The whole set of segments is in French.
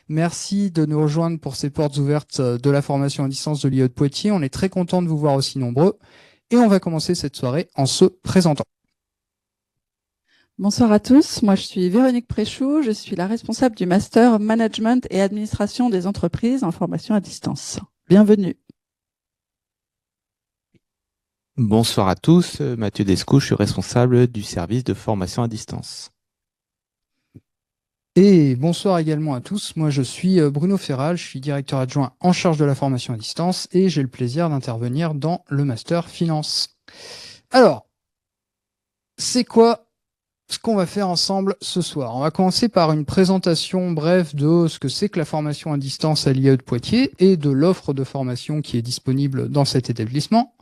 Merci de nous rejoindre pour ces portes ouvertes de la formation à distance de l'IE de Poitiers. On est très content de vous voir aussi nombreux et on va commencer cette soirée en se présentant. Bonsoir à tous, moi je suis Véronique Préchoux, je suis la responsable du Master Management et Administration des entreprises en formation à distance. Bienvenue. Bonsoir à tous, Mathieu Descou, je suis responsable du service de formation à distance. Et bonsoir également à tous, moi je suis Bruno Ferral, je suis directeur adjoint en charge de la formation à distance et j'ai le plaisir d'intervenir dans le Master Finance. Alors, c'est quoi ce qu'on va faire ensemble ce soir? On va commencer par une présentation brève de ce que c'est que la formation à distance à l'IE de Poitiers et de l'offre de formation qui est disponible dans cet établissement.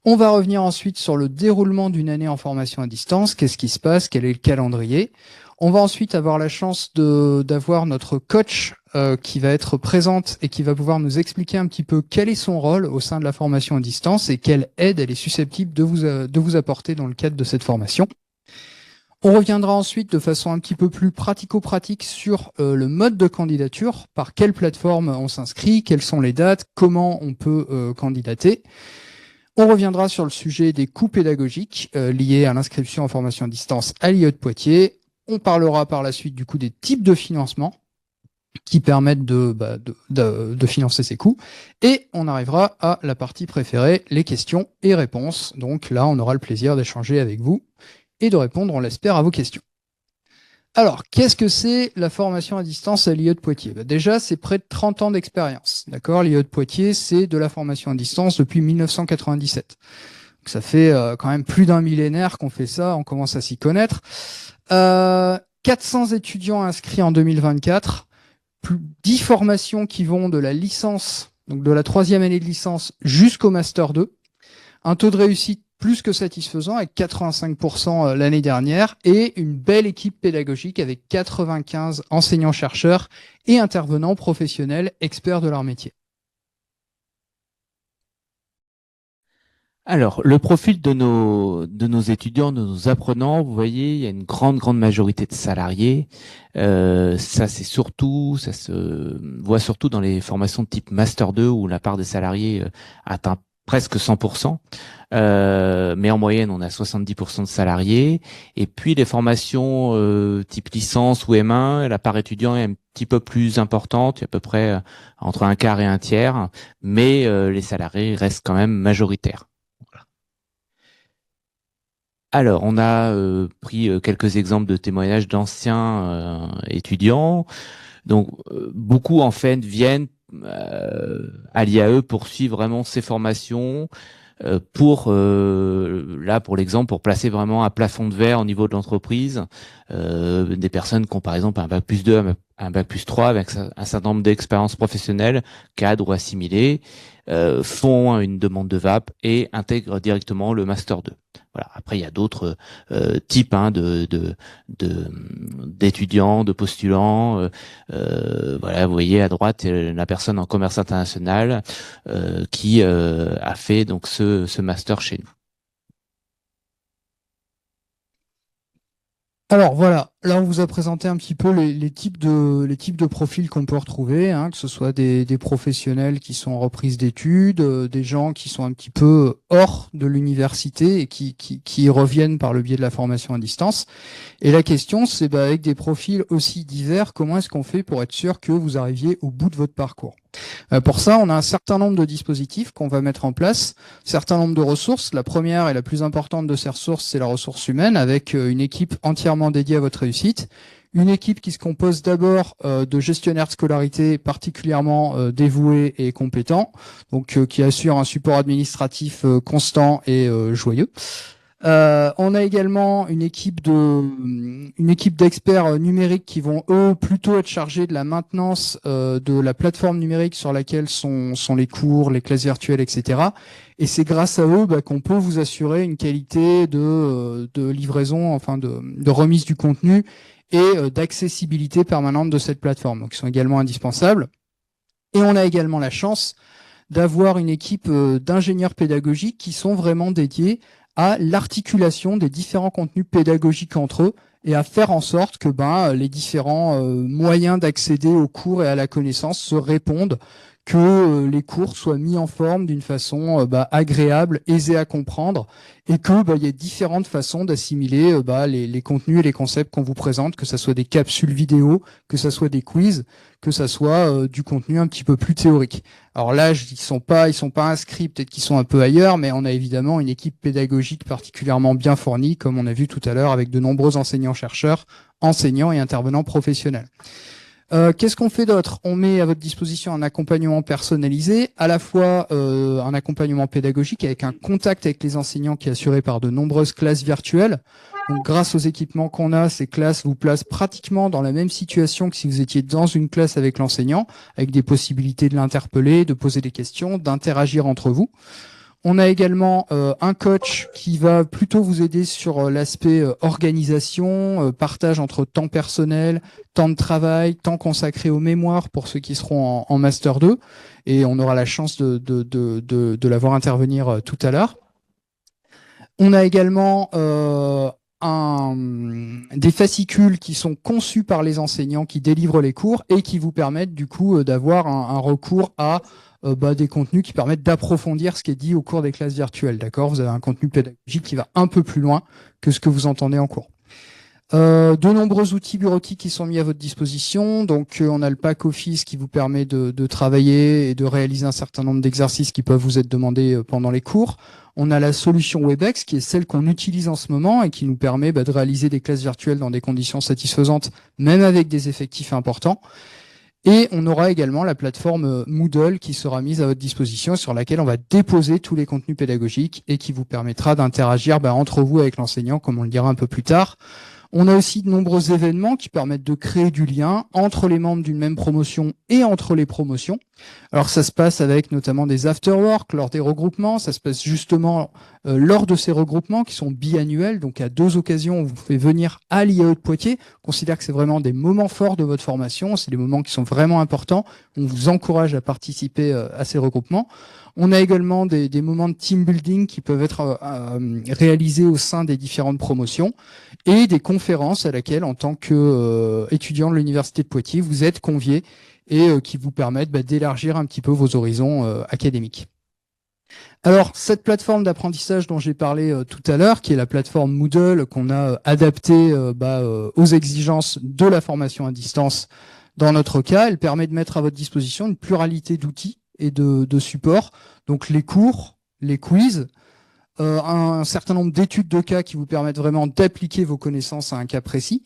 On va revenir ensuite sur le déroulement d'une année en formation à distance, qu'est-ce qui se passe, quel est le calendrier. On va ensuite avoir la chance d'avoir notre coach qui va être présente et qui va pouvoir nous expliquer un petit peu quel est son rôle au sein de la formation à distance et quelle aide elle est susceptible de vous apporter dans le cadre de cette formation. On reviendra ensuite de façon un petit peu plus pratico-pratique sur le mode de candidature, par quelle plateforme on s'inscrit, quelles sont les dates, comment on peut candidater. On reviendra sur le sujet des coûts pédagogiques liés à l'inscription en formation à distance à l'IE de Poitiers. On parlera par la suite du coup des types de financement qui permettent de financer ces coûts. Et on arrivera à la partie préférée, les questions et réponses. Donc là, on aura le plaisir d'échanger avec vous et de répondre, on l'espère, à vos questions. Alors, qu'est-ce que c'est la formation à distance à l'IE de Poitiers? Déjà, c'est près de 30 ans d'expérience. D'accord, l'IE de Poitiers, c'est de la formation à distance depuis 1997. Donc, ça fait quand même plus d'un millénaire qu'on fait ça, on commence à s'y connaître. 400 étudiants inscrits en 2024, 10 formations qui vont de la licence, donc de la 3e année de licence jusqu'au Master 2. Un taux de réussite plus que satisfaisant avec 85% l'année dernière et une belle équipe pédagogique avec 95 enseignants-chercheurs et intervenants professionnels experts de leur métier. Alors, le profil de nos étudiants, de nos apprenants, vous voyez, il y a une grande majorité de salariés. Ça se voit surtout dans les formations de type Master 2 où la part des salariés atteint presque 100%. Mais en moyenne, on a 70% de salariés. Et puis, les formations type licence ou M1, la part étudiant est un petit peu plus importante, à peu près entre un quart et un tiers. Mais les salariés restent quand même majoritaires. Alors, on a pris quelques exemples de témoignages d'anciens étudiants. Donc, beaucoup, en fait, viennent à l'IAE pour suivre vraiment ces formations, pour l'exemple, pour placer vraiment un plafond de verre au niveau de l'entreprise. Des personnes qui ont, par exemple, un bac plus 2, un bac plus 3, avec un certain nombre d'expériences professionnelles, cadres ou assimilées, font une demande de VAP et intègrent directement le Master 2. Voilà. Après, il y a d'autres types d'étudiants, de postulants. Voilà, vous voyez à droite la personne en commerce international qui a fait donc ce master chez nous. Alors voilà, là on vous a présenté un petit peu les types de profils qu'on peut retrouver, hein, que ce soit des professionnels qui sont en reprise d'études, des gens qui sont un petit peu hors de l'université et qui reviennent par le biais de la formation à distance. Et la question, c'est avec des profils aussi divers, comment est-ce qu'on fait pour être sûr que vous arriviez au bout de votre parcours? Pour ça, on a un certain nombre de dispositifs qu'on va mettre en place, un certain nombre de ressources. La première et la plus importante de ces ressources, c'est la ressource humaine, avec une équipe entièrement dédiée à votre réussite. Une équipe qui se compose d'abord de gestionnaires de scolarité particulièrement dévoués et compétents, donc qui assurent un support administratif constant et joyeux. On a également une équipe d'experts numériques qui vont eux plutôt être chargés de la maintenance de la plateforme numérique sur laquelle sont les cours, les classes virtuelles, etc. Et c'est grâce à eux qu'on peut vous assurer une qualité de livraison, enfin de remise du contenu et d'accessibilité permanente de cette plateforme. Donc ils sont également indispensables. Et on a également la chance d'avoir une équipe d'ingénieurs pédagogiques qui sont vraiment dédiés à l'articulation des différents contenus pédagogiques entre eux et à faire en sorte que les différents moyens d'accéder aux cours et à la connaissance se répondent, que les cours soient mis en forme d'une façon agréable, aisée à comprendre, et que il y ait différentes façons d'assimiler les contenus et les concepts qu'on vous présente, que ça soit des capsules vidéo, que ça soit des quiz, que ça soit du contenu un petit peu plus théorique. Alors là, ils sont pas inscrits, peut-être qu'ils sont un peu ailleurs, mais on a évidemment une équipe pédagogique particulièrement bien fournie, comme on a vu tout à l'heure, avec de nombreux enseignants-chercheurs, enseignants et intervenants professionnels. Qu'est-ce qu'on fait d'autre? On met à votre disposition un accompagnement personnalisé, à la fois un accompagnement pédagogique avec un contact avec les enseignants qui est assuré par de nombreuses classes virtuelles. Donc, grâce aux équipements qu'on a, ces classes vous placent pratiquement dans la même situation que si vous étiez dans une classe avec l'enseignant, avec des possibilités de l'interpeller, de poser des questions, d'interagir entre vous. On a également un coach qui va plutôt vous aider sur l'aspect organisation, partage entre temps personnel, temps de travail, temps consacré aux mémoires pour ceux qui seront en Master 2. Et on aura la chance de la voir intervenir tout à l'heure. On a également des fascicules qui sont conçus par les enseignants qui délivrent les cours et qui vous permettent du coup d'avoir un recours à des contenus qui permettent d'approfondir ce qui est dit au cours des classes virtuelles. D'accord ? Vous avez un contenu pédagogique qui va un peu plus loin que ce que vous entendez en cours. De nombreux outils bureautiques qui sont mis à votre disposition. Donc, on a le pack Office qui vous permet de travailler et de réaliser un certain nombre d'exercices qui peuvent vous être demandés pendant les cours. On a la solution WebEx qui est celle qu'on utilise en ce moment et qui nous permet de réaliser des classes virtuelles dans des conditions satisfaisantes, même avec des effectifs importants. Et on aura également la plateforme Moodle qui sera mise à votre disposition, sur laquelle on va déposer tous les contenus pédagogiques et qui vous permettra d'interagir entre vous avec l'enseignant, comme on le dira un peu plus tard. On a aussi de nombreux événements qui permettent de créer du lien entre les membres d'une même promotion et entre les promotions. Alors ça se passe avec notamment des afterworks lors des regroupements, ça se passe justement lors de ces regroupements qui sont biannuels, donc à 2 occasions on vous fait venir à l'IAE de Poitiers. On considère que c'est vraiment des moments forts de votre formation, c'est des moments qui sont vraiment importants, on vous encourage à participer à ces regroupements. On a également des moments de team building qui peuvent être réalisés au sein des différentes promotions et des conférences à laquelle, en tant qu'étudiant de l'Université de Poitiers, vous êtes conviés et qui vous permettent d'élargir un petit peu vos horizons académiques. Alors, cette plateforme d'apprentissage dont j'ai parlé tout à l'heure, qui est la plateforme Moodle qu'on a adaptée aux exigences de la formation à distance dans notre cas, elle permet de mettre à votre disposition une pluralité d'outils et de supports, donc les cours, les quiz, un certain nombre d'études de cas qui vous permettent vraiment d'appliquer vos connaissances à un cas précis,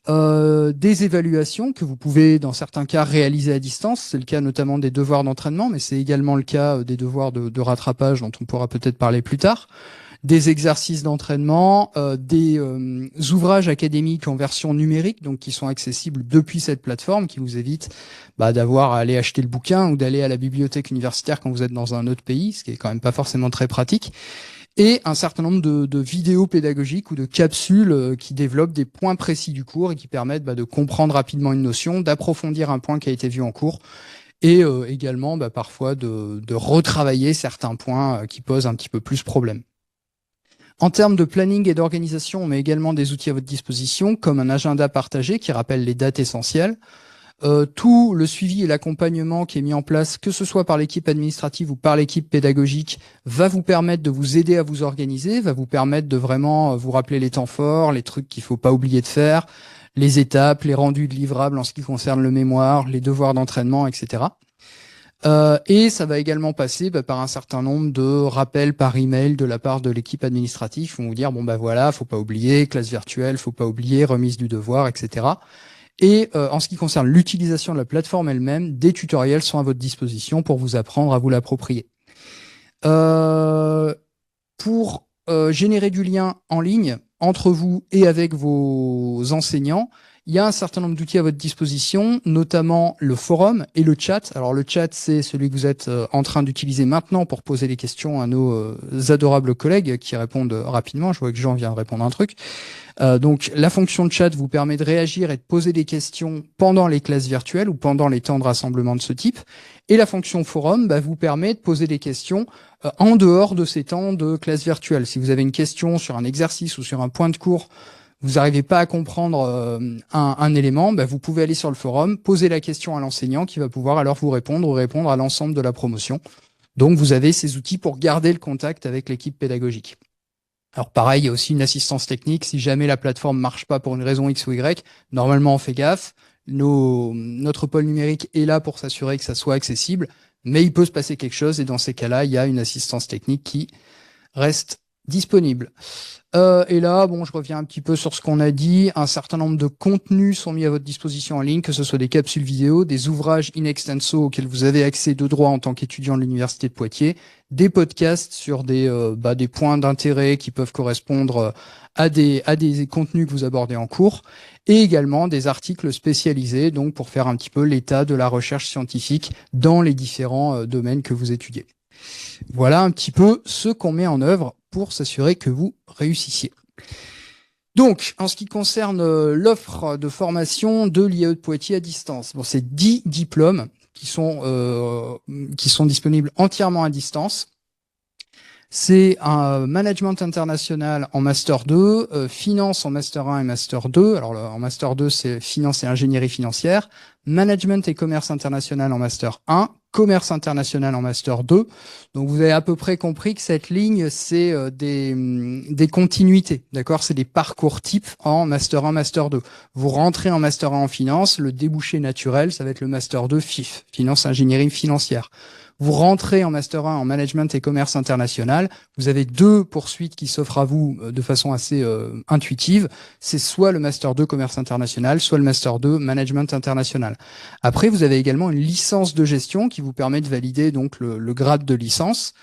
des évaluations que vous pouvez dans certains cas réaliser à distance, c'est le cas notamment des devoirs d'entraînement, mais c'est également le cas des devoirs de rattrapage dont on pourra peut-être parler plus tard, des exercices d'entraînement, des ouvrages académiques en version numérique, donc qui sont accessibles depuis cette plateforme, qui vous évite d'avoir à aller acheter le bouquin ou d'aller à la bibliothèque universitaire quand vous êtes dans un autre pays, ce qui est quand même pas forcément très pratique. Et un certain nombre de vidéos pédagogiques ou de capsules qui développent des points précis du cours et qui permettent de comprendre rapidement une notion, d'approfondir un point qui a été vu en cours et également parfois de retravailler certains points qui posent un petit peu plus problème. En termes de planning et d'organisation, on met également des outils à votre disposition, comme un agenda partagé qui rappelle les dates essentielles. Tout le suivi et l'accompagnement qui est mis en place, que ce soit par l'équipe administrative ou par l'équipe pédagogique, va vous permettre de vous aider à vous organiser, va vous permettre de vraiment vous rappeler les temps forts, les trucs qu'il faut pas oublier de faire, les étapes, les rendus de livrables en ce qui concerne le mémoire, les devoirs d'entraînement, etc. Et ça va également passer par un certain nombre de rappels par email de la part de l'équipe administrative qui vont vous dire voilà, faut pas oublier, classe virtuelle, faut pas oublier, remise du devoir, etc. Et en ce qui concerne l'utilisation de la plateforme elle-même, des tutoriels sont à votre disposition pour vous apprendre à vous l'approprier. Pour générer du lien en ligne entre vous et avec vos enseignants, il y a un certain nombre d'outils à votre disposition, notamment le forum et le chat. Alors le chat, c'est celui que vous êtes en train d'utiliser maintenant pour poser des questions à nos adorables collègues qui répondent rapidement. Je vois que Jean vient de répondre à un truc. Donc la fonction de chat vous permet de réagir et de poser des questions pendant les classes virtuelles ou pendant les temps de rassemblement de ce type. Et la fonction forum vous permet de poser des questions en dehors de ces temps de classe virtuelle. Si vous avez une question sur un exercice ou sur un point de cours, vous n'arrivez pas à comprendre un élément, vous pouvez aller sur le forum, poser la question à l'enseignant qui va pouvoir alors vous répondre ou répondre à l'ensemble de la promotion. Donc, vous avez ces outils pour garder le contact avec l'équipe pédagogique. Alors pareil, il y a aussi une assistance technique. Si jamais la plateforme marche pas pour une raison X ou Y, normalement on fait gaffe. Notre pôle numérique est là pour s'assurer que ça soit accessible, mais il peut se passer quelque chose et dans ces cas-là, il y a une assistance technique qui reste disponible. Et là, je reviens un petit peu sur ce qu'on a dit. Un certain nombre de contenus sont mis à votre disposition en ligne, que ce soit des capsules vidéo, des ouvrages in extenso auxquels vous avez accès de droit en tant qu'étudiant de l'Université de Poitiers, des podcasts sur des points d'intérêt qui peuvent correspondre à des contenus que vous abordez en cours, et également des articles spécialisés, donc pour faire un petit peu l'état de la recherche scientifique dans les différents domaines que vous étudiez. Voilà un petit peu ce qu'on met en œuvre pour s'assurer que vous réussissiez. Donc, en ce qui concerne l'offre de formation de l'IAE de Poitiers à distance, c'est 10 diplômes qui sont disponibles entièrement à distance. C'est un management international en master 2, finance en master 1 et master 2. Alors en master 2, c'est finance et ingénierie financière, management et commerce international en master 1, commerce international en master 2. Donc vous avez à peu près compris que cette ligne, c'est des continuités, d'accord? C'est des parcours types en master 1, master 2. Vous rentrez en master 1 en finance, le débouché naturel, ça va être le master 2 FIF, finance ingénierie financière. Vous rentrez en master 1 en management et commerce international, vous avez 2 poursuites qui s'offrent à vous de façon assez intuitive. C'est soit le master 2 commerce international, soit le master 2 management international. Après, vous avez également une licence de gestion qui vous permet de valider donc le grade de licence.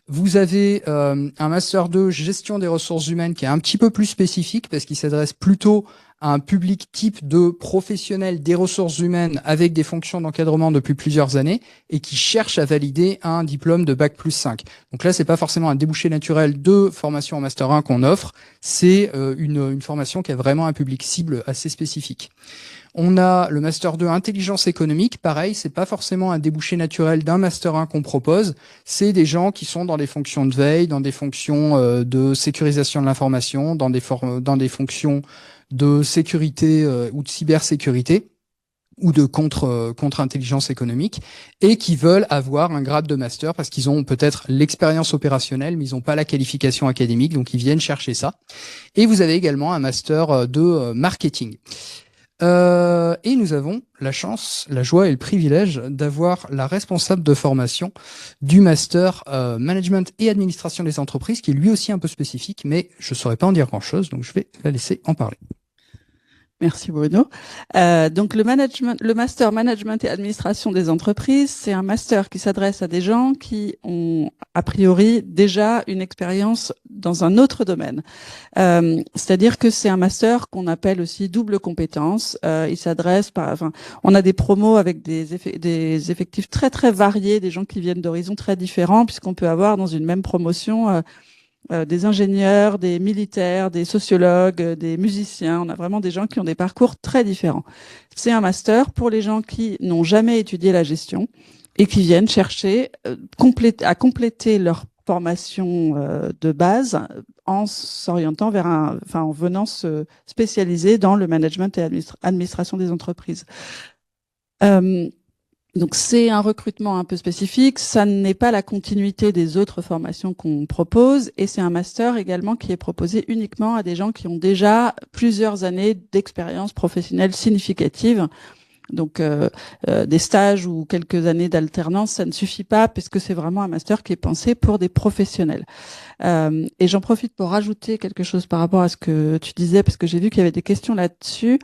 Vous avez un master 2 gestion des ressources humaines qui est un petit peu plus spécifique parce qu'il s'adresse plutôt à un public type de professionnels des ressources humaines avec des fonctions d'encadrement depuis plusieurs années et qui cherche à valider un diplôme de Bac+5. Donc là, c'est pas forcément un débouché naturel de formation en master 1 qu'on offre, c'est une formation qui a vraiment un public cible assez spécifique. On a le master 2 intelligence économique, pareil, c'est pas forcément un débouché naturel d'un master 1 qu'on propose, c'est des gens qui sont dans des fonctions de veille, dans des fonctions de sécurisation de l'information, dans des fonctions de sécurité ou de cybersécurité ou de contre-intelligence économique et qui veulent avoir un grade de master parce qu'ils ont peut-être l'expérience opérationnelle mais ils n'ont pas la qualification académique, donc ils viennent chercher ça. Et vous avez également un master de marketing. Et nous avons la chance, la joie et le privilège d'avoir la responsable de formation du master management et administration des entreprises, qui est lui aussi un peu spécifique, mais je ne saurais pas en dire grand-chose, donc je vais la laisser en parler. Merci Bruno. Donc le master management et administration des entreprises, c'est un master qui s'adresse à des gens qui ont a priori déjà une expérience dans un autre domaine. C'est-à-dire que c'est un master qu'on appelle aussi double compétence. Il s'adresse on a des promos avec des effectifs très très variés, des gens qui viennent d'horizons très différents, puisqu'on peut avoir dans une même promotion des ingénieurs, des militaires, des sociologues, des musiciens. On a vraiment des gens qui ont des parcours très différents. C'est un master pour les gens qui n'ont jamais étudié la gestion et qui viennent chercher à compléter leur formation de base en s'orientant en venant se spécialiser dans le management et administration des entreprises. Donc c'est un recrutement un peu spécifique, ça n'est pas la continuité des autres formations qu'on propose et c'est un master également qui est proposé uniquement à des gens qui ont déjà plusieurs années d'expérience professionnelle significative. Donc des stages ou quelques années d'alternance, ça ne suffit pas puisque c'est vraiment un master qui est pensé pour des professionnels. Et j'en profite pour rajouter quelque chose par rapport à ce que tu disais parce que j'ai vu qu'il y avait des questions là-dessus.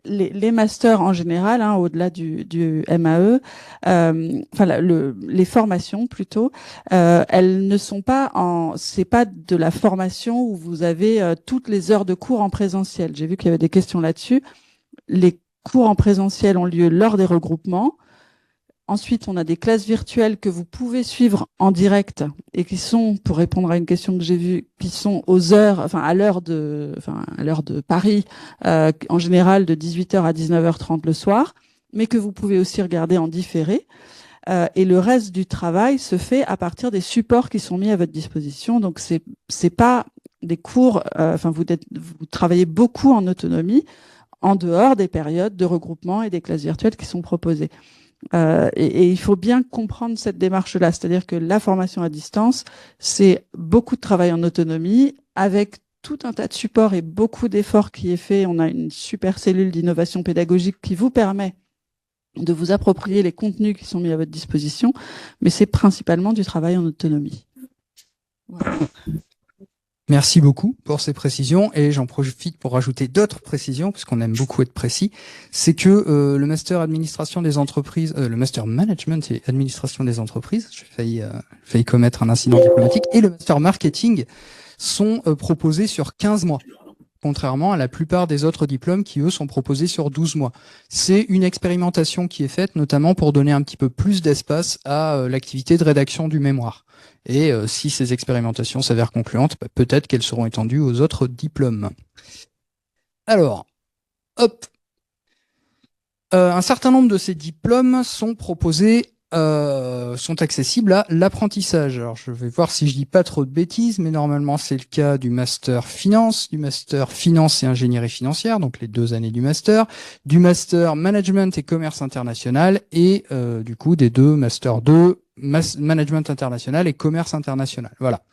Les masters en général, au-delà du MAE, les formations plutôt, elles ne sont pas c'est pas de la formation où vous avez toutes les heures de cours en présentiel. J'ai vu qu'il y avait des questions là-dessus. Les cours en présentiel ont lieu lors des regroupements. Ensuite, on a des classes virtuelles que vous pouvez suivre en direct et qui sont, pour répondre à une question que j'ai vue, qui sont à l'heure de Paris, en général de 18h à 19h30 le soir, mais que vous pouvez aussi regarder en différé. Et le reste du travail se fait à partir des supports qui sont mis à votre disposition. Donc c'est pas des cours, vous travaillez beaucoup en autonomie en dehors des périodes de regroupement et des classes virtuelles qui sont proposées. Et il faut bien comprendre cette démarche-là, c'est-à-dire que la formation à distance, c'est beaucoup de travail en autonomie avec tout un tas de supports et beaucoup d'efforts qui est fait. On a une super cellule d'innovation pédagogique qui vous permet de vous approprier les contenus qui sont mis à votre disposition, mais c'est principalement du travail en autonomie. Voilà. Merci beaucoup pour ces précisions et j'en profite pour rajouter d'autres précisions parce qu'on aime beaucoup être précis. C'est que le master administration des entreprises, le master management et administration des entreprises, j'ai failli commettre un incident diplomatique, et le master marketing sont proposés sur 15 mois. Contrairement à la plupart des autres diplômes qui, eux, sont proposés sur 12 mois. C'est une expérimentation qui est faite notamment pour donner un petit peu plus d'espace à l'activité de rédaction du mémoire. Et si ces expérimentations s'avèrent concluantes, peut-être qu'elles seront étendues aux autres diplômes. Alors, hop, un certain nombre de ces diplômes sont proposés, sont accessibles à l'apprentissage. Alors, je vais voir si je dis pas trop de bêtises, mais normalement, c'est le cas du master finance et ingénierie financière, donc les 2 années du master management et commerce international, et du coup, des 2 master 2, management international et commerce international. Voilà.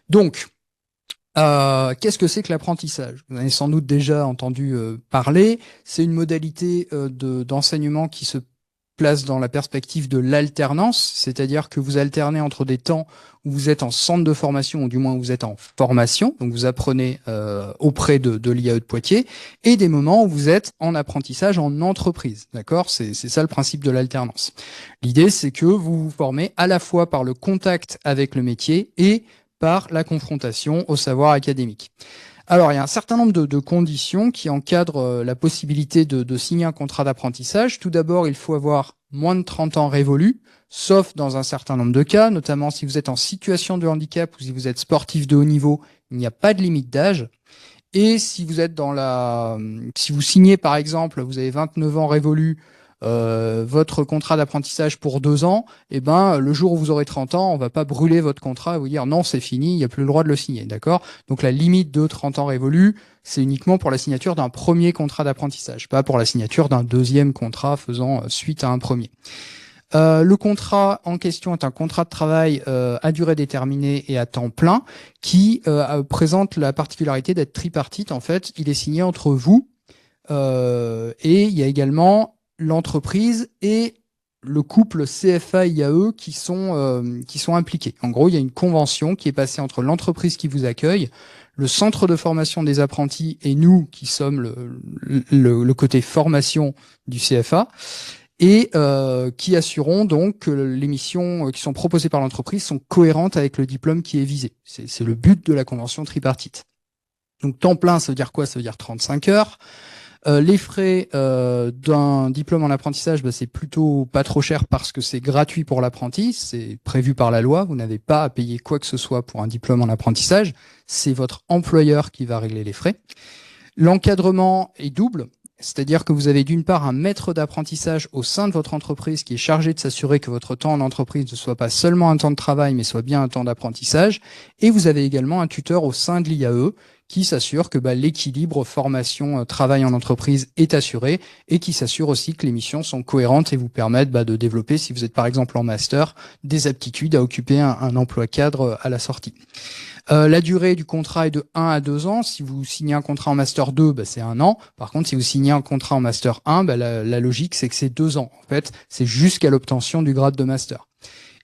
Donc, qu'est-ce que c'est que l'apprentissage? Vous en avez sans doute déjà entendu parler. C'est une modalité d'enseignement qui se place dans la perspective de l'alternance, c'est-à-dire que vous alternez entre des temps où vous êtes en centre de formation, ou du moins vous êtes en formation, donc vous apprenez auprès de l'IAE de Poitiers, et des moments où vous êtes en apprentissage en entreprise. D'accord? C'est ça le principe de l'alternance. L'idée, c'est que vous vous formez à la fois par le contact avec le métier et par la confrontation au savoir académique. Alors, il y a un certain nombre de conditions qui encadrent la possibilité de signer un contrat d'apprentissage. Tout d'abord, il faut avoir moins de 30 ans révolus, sauf dans un certain nombre de cas, notamment si vous êtes en situation de handicap ou si vous êtes sportif de haut niveau, il n'y a pas de limite d'âge. Et si vous êtes si vous signez par exemple, vous avez 29 ans révolus, votre contrat d'apprentissage pour 2 ans, et le jour où vous aurez 30 ans, on va pas brûler votre contrat et vous dire non, c'est fini, il n'y a plus le droit de le signer, d'accord? Donc la limite de 30 ans révolus, c'est uniquement pour la signature d'un premier contrat d'apprentissage, pas pour la signature d'un deuxième contrat faisant suite à un premier. Le contrat en question est un contrat de travail à durée déterminée et à temps plein qui présente la particularité d'être tripartite. En fait, il est signé entre vous et il y a également l'entreprise et le couple CFA-IAE qui sont impliqués. En gros, il y a une convention qui est passée entre l'entreprise qui vous accueille, le centre de formation des apprentis et nous qui sommes le côté formation du CFA, et qui assureront donc que les missions qui sont proposées par l'entreprise sont cohérentes avec le diplôme qui est visé. C'est le but de la convention tripartite. Donc temps plein, ça veut dire quoi? Ça veut dire 35 heures. Les frais d'un diplôme en apprentissage, c'est plutôt pas trop cher parce que c'est gratuit pour l'apprenti, c'est prévu par la loi, vous n'avez pas à payer quoi que ce soit pour un diplôme en apprentissage, c'est votre employeur qui va régler les frais. L'encadrement est double, c'est-à-dire que vous avez d'une part un maître d'apprentissage au sein de votre entreprise qui est chargé de s'assurer que votre temps en entreprise ne soit pas seulement un temps de travail, mais soit bien un temps d'apprentissage, et vous avez également un tuteur au sein de l'IAE qui s'assure que l'équilibre formation-travail en entreprise est assuré et qui s'assure aussi que les missions sont cohérentes et vous permettent de développer, si vous êtes par exemple en master, des aptitudes à occuper un emploi cadre à la sortie. La durée du contrat est de 1 à 2 ans. Si vous signez un contrat en master 2, c'est 1 an. Par contre, si vous signez un contrat en master 1, la logique, c'est que c'est 2 ans. En fait, c'est jusqu'à l'obtention du grade de master.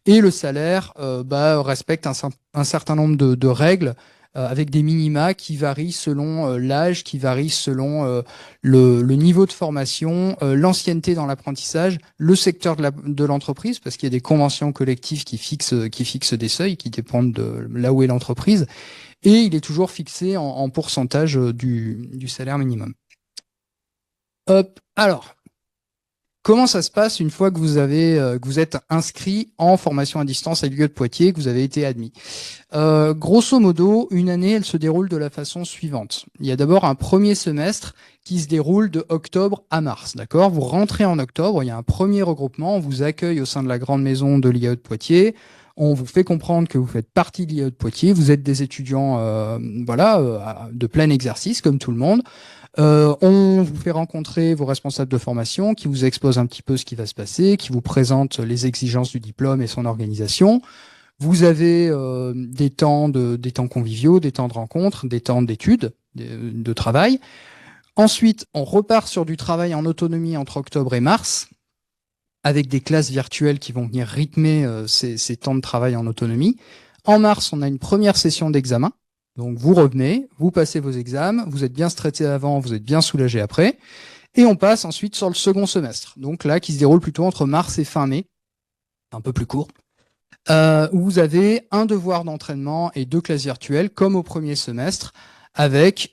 Et le salaire respecte un certain nombre de règles avec des minima qui varient selon l'âge, qui varient selon le niveau de formation, l'ancienneté dans l'apprentissage, le secteur de l'entreprise, parce qu'il y a des conventions collectives qui fixent des seuils qui dépendent de là où est l'entreprise, et il est toujours fixé en pourcentage du salaire minimum. Hop, alors, comment ça se passe une fois que vous êtes inscrit en formation à distance à l'IAE de Poitiers, que vous avez été admis? Grosso modo, une année, elle se déroule de la façon suivante. Il y a d'abord un premier semestre qui se déroule de octobre à mars, d'accord? Vous rentrez en octobre, il y a un premier regroupement, on vous accueille au sein de la grande maison de l'IAE de Poitiers, On vous fait comprendre que vous faites partie de l'IAE de Poitiers, vous êtes des étudiants de plein exercice comme tout le monde. On vous fait rencontrer vos responsables de formation qui vous exposent un petit peu ce qui va se passer, qui vous présentent les exigences du diplôme et son organisation. Vous avez des temps conviviaux, des temps de rencontre, des temps d'études, de travail. Ensuite, on repart sur du travail en autonomie entre octobre et mars, avec des classes virtuelles qui vont venir rythmer ces temps de travail en autonomie. En mars, on a une première session d'examen. Donc vous revenez, vous passez vos examens, vous êtes bien stressé avant, vous êtes bien soulagé après. Et on passe ensuite sur le second semestre. Donc là, qui se déroule plutôt entre mars et fin mai, un peu plus court. Où vous avez un devoir d'entraînement et 2 classes virtuelles, comme au premier semestre, avec,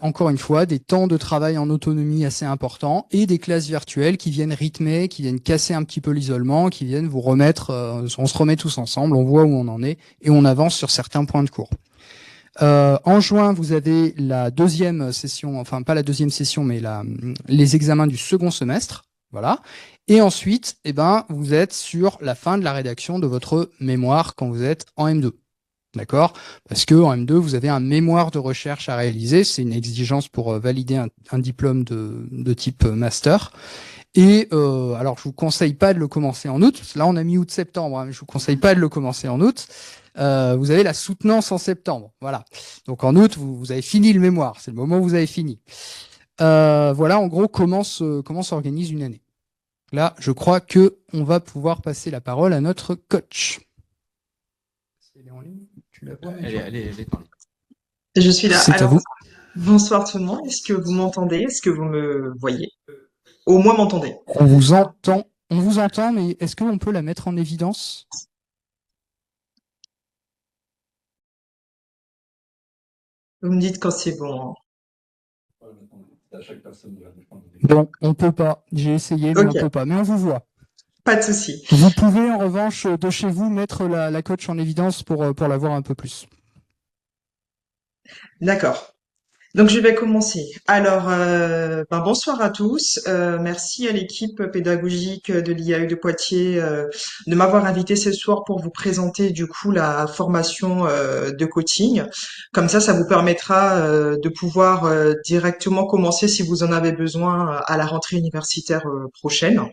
encore une fois, des temps de travail en autonomie assez importants et des classes virtuelles qui viennent rythmer, qui viennent casser un petit peu l'isolement, qui viennent vous remettre, on se remet tous ensemble, on voit où on en est et on avance sur certains points de cours. En juin, vous avez la deuxième session, enfin pas la deuxième session, mais les examens du second semestre. Voilà. Et ensuite, vous êtes sur la fin de la rédaction de votre mémoire quand vous êtes en M2. D'accord? Parce que en M2, vous avez un mémoire de recherche à réaliser. C'est une exigence pour valider un diplôme de type master. Et alors, je vous conseille pas de le commencer en août. Là, on a mis août-septembre. Hein, je vous conseille pas de le commencer en août. Vous avez la soutenance en septembre. Voilà. Donc en août, vous avez fini le mémoire. C'est le moment où vous avez fini. Voilà, en gros, comment s'organise une année. Là, je crois que on va pouvoir passer la parole à notre coach. Elle est en ligne? Tu la vois? Elle est en ligne. Je suis là. C'est à Alors, vous. bonsoir tout le monde. Est-ce que vous m'entendez? Est-ce que vous me voyez? Au moins m'entendez. On vous entend, mais est-ce qu'on peut la mettre en évidence? Vous me dites quand c'est bon. Bon, on peut pas. J'ai essayé, mais Ok. on peut pas. Mais on vous voit. Pas de souci. Vous pouvez en revanche de chez vous mettre la coach en évidence pour la voir un peu plus. D'accord. Donc je vais commencer. Alors, bonsoir à tous. Merci à l'équipe pédagogique de l'IAE de Poitiers de m'avoir invité ce soir pour vous présenter du coup la formation de coaching. Comme ça vous permettra de pouvoir directement commencer si vous en avez besoin à la rentrée universitaire prochaine.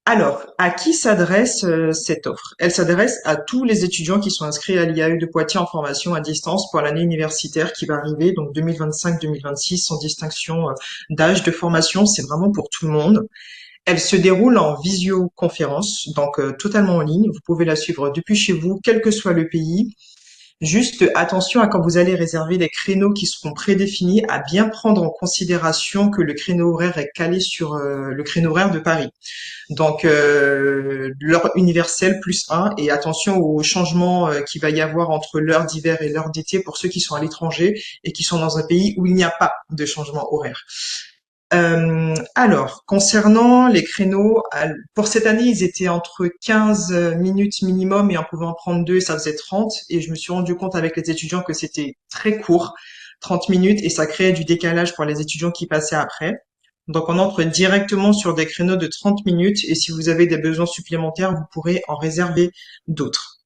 Alors, à qui s'adresse cette offre? Elle s'adresse à tous les étudiants qui sont inscrits à l'IAE de Poitiers en formation à distance pour l'année universitaire qui va arriver, donc 2025-2026, sans distinction d'âge, de formation. C'est vraiment pour tout le monde. Elle se déroule en visioconférence, donc totalement en ligne. Vous pouvez la suivre depuis chez vous, quel que soit le pays. Juste attention à quand vous allez réserver des créneaux qui seront prédéfinis, à bien prendre en considération que le créneau horaire est calé sur le créneau horaire de Paris. Donc l'heure universelle plus 1 et attention au changement qu'il va y avoir entre l'heure d'hiver et l'heure d'été pour ceux qui sont à l'étranger et qui sont dans un pays où il n'y a pas de changement horaire. Alors, concernant les créneaux, pour cette année, ils étaient entre 15 minutes minimum et on pouvait en prendre 2 et ça faisait 30. Et je me suis rendu compte avec les étudiants que c'était très court, 30 minutes, et ça créait du décalage pour les étudiants qui passaient après. Donc, on entre directement sur des créneaux de 30 minutes et si vous avez des besoins supplémentaires, vous pourrez en réserver d'autres.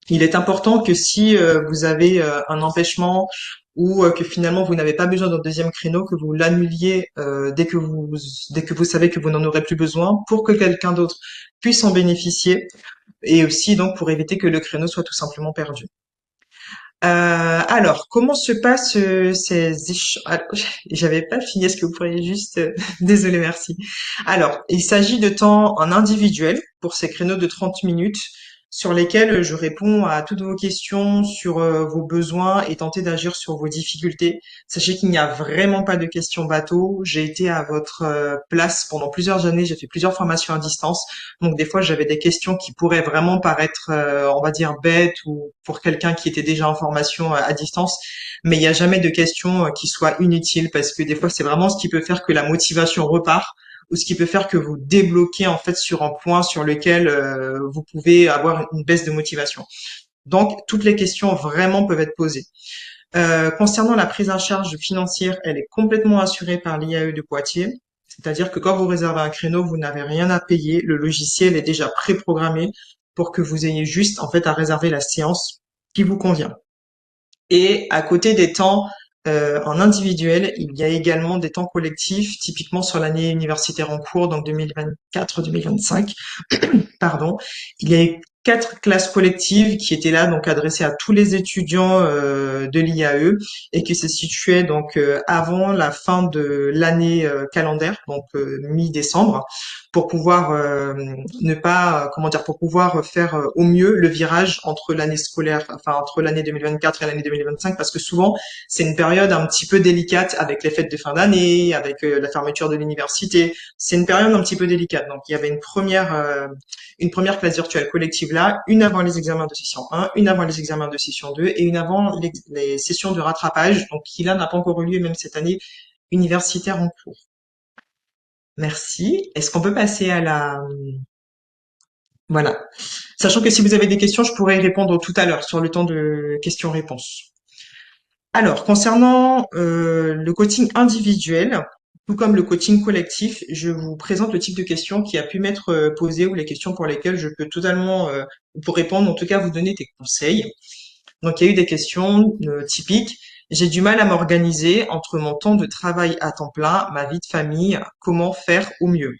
Il est important que si vous avez un empêchement ou que finalement vous n'avez pas besoin d'un deuxième créneau, que vous l'annuliez dès que vous savez que vous n'en aurez plus besoin pour que quelqu'un d'autre puisse en bénéficier et aussi donc pour éviter que le créneau soit tout simplement perdu. Alors, comment se passent ces échanges? J'avais pas fini, est-ce que vous pourriez juste... Désolée, merci. Alors, il s'agit de temps en individuel pour ces créneaux de 30 minutes sur lesquels je réponds à toutes vos questions sur vos besoins et tenter d'agir sur vos difficultés. Sachez qu'il n'y a vraiment pas de questions bateau. J'ai été à votre place pendant plusieurs années, j'ai fait plusieurs formations à distance. Donc des fois, j'avais des questions qui pourraient vraiment paraître, on va dire, bêtes ou pour quelqu'un qui était déjà en formation à distance. Mais il n'y a jamais de questions qui soient inutiles parce que des fois, c'est vraiment ce qui peut faire que la motivation repart ou ce qui peut faire que vous débloquez en fait sur un point sur lequel vous pouvez avoir une baisse de motivation. Donc, toutes les questions vraiment peuvent être posées. Concernant la prise en charge financière, elle est complètement assurée par l'IAE de Poitiers. C'est-à-dire que quand vous réservez un créneau, vous n'avez rien à payer. Le logiciel est déjà préprogrammé pour que vous ayez juste en fait à réserver la séance qui vous convient. Et à côté des temps en individuel, il y a également des temps collectifs, typiquement sur l'année universitaire en cours, donc 2024-2025. Pardon. Il y a eu 4 classes collectives qui étaient là, donc adressées à tous les étudiants de l'IAE et qui se situaient donc avant la fin de l'année calendaire, donc mi-décembre, pour pouvoir ne pas, comment dire, pour pouvoir faire au mieux le virage entre l'année scolaire, enfin entre l'année 2024 et l'année 2025, parce que souvent c'est une période un petit peu délicate avec les fêtes de fin d'année, avec la fermeture de l'université. C'est une période un petit peu délicate. Donc il y avait une première classe virtuelle collective là, une avant les examens de session 1, une avant les examens de session 2 et une avant les sessions de rattrapage, donc qui là n'a pas encore eu lieu même cette année universitaire en cours. Merci. Est-ce qu'on peut passer à la... Voilà. Sachant que si vous avez des questions, je pourrais y répondre tout à l'heure sur le temps de questions-réponses. Alors, concernant le coaching individuel, tout comme le coaching collectif, je vous présente le type de questions qui a pu m'être posées ou les questions pour lesquelles je peux totalement, pour répondre, en tout cas vous donner des conseils. Donc, il y a eu des questions typiques. J'ai du mal à m'organiser entre mon temps de travail à temps plein, ma vie de famille. Comment faire au mieux?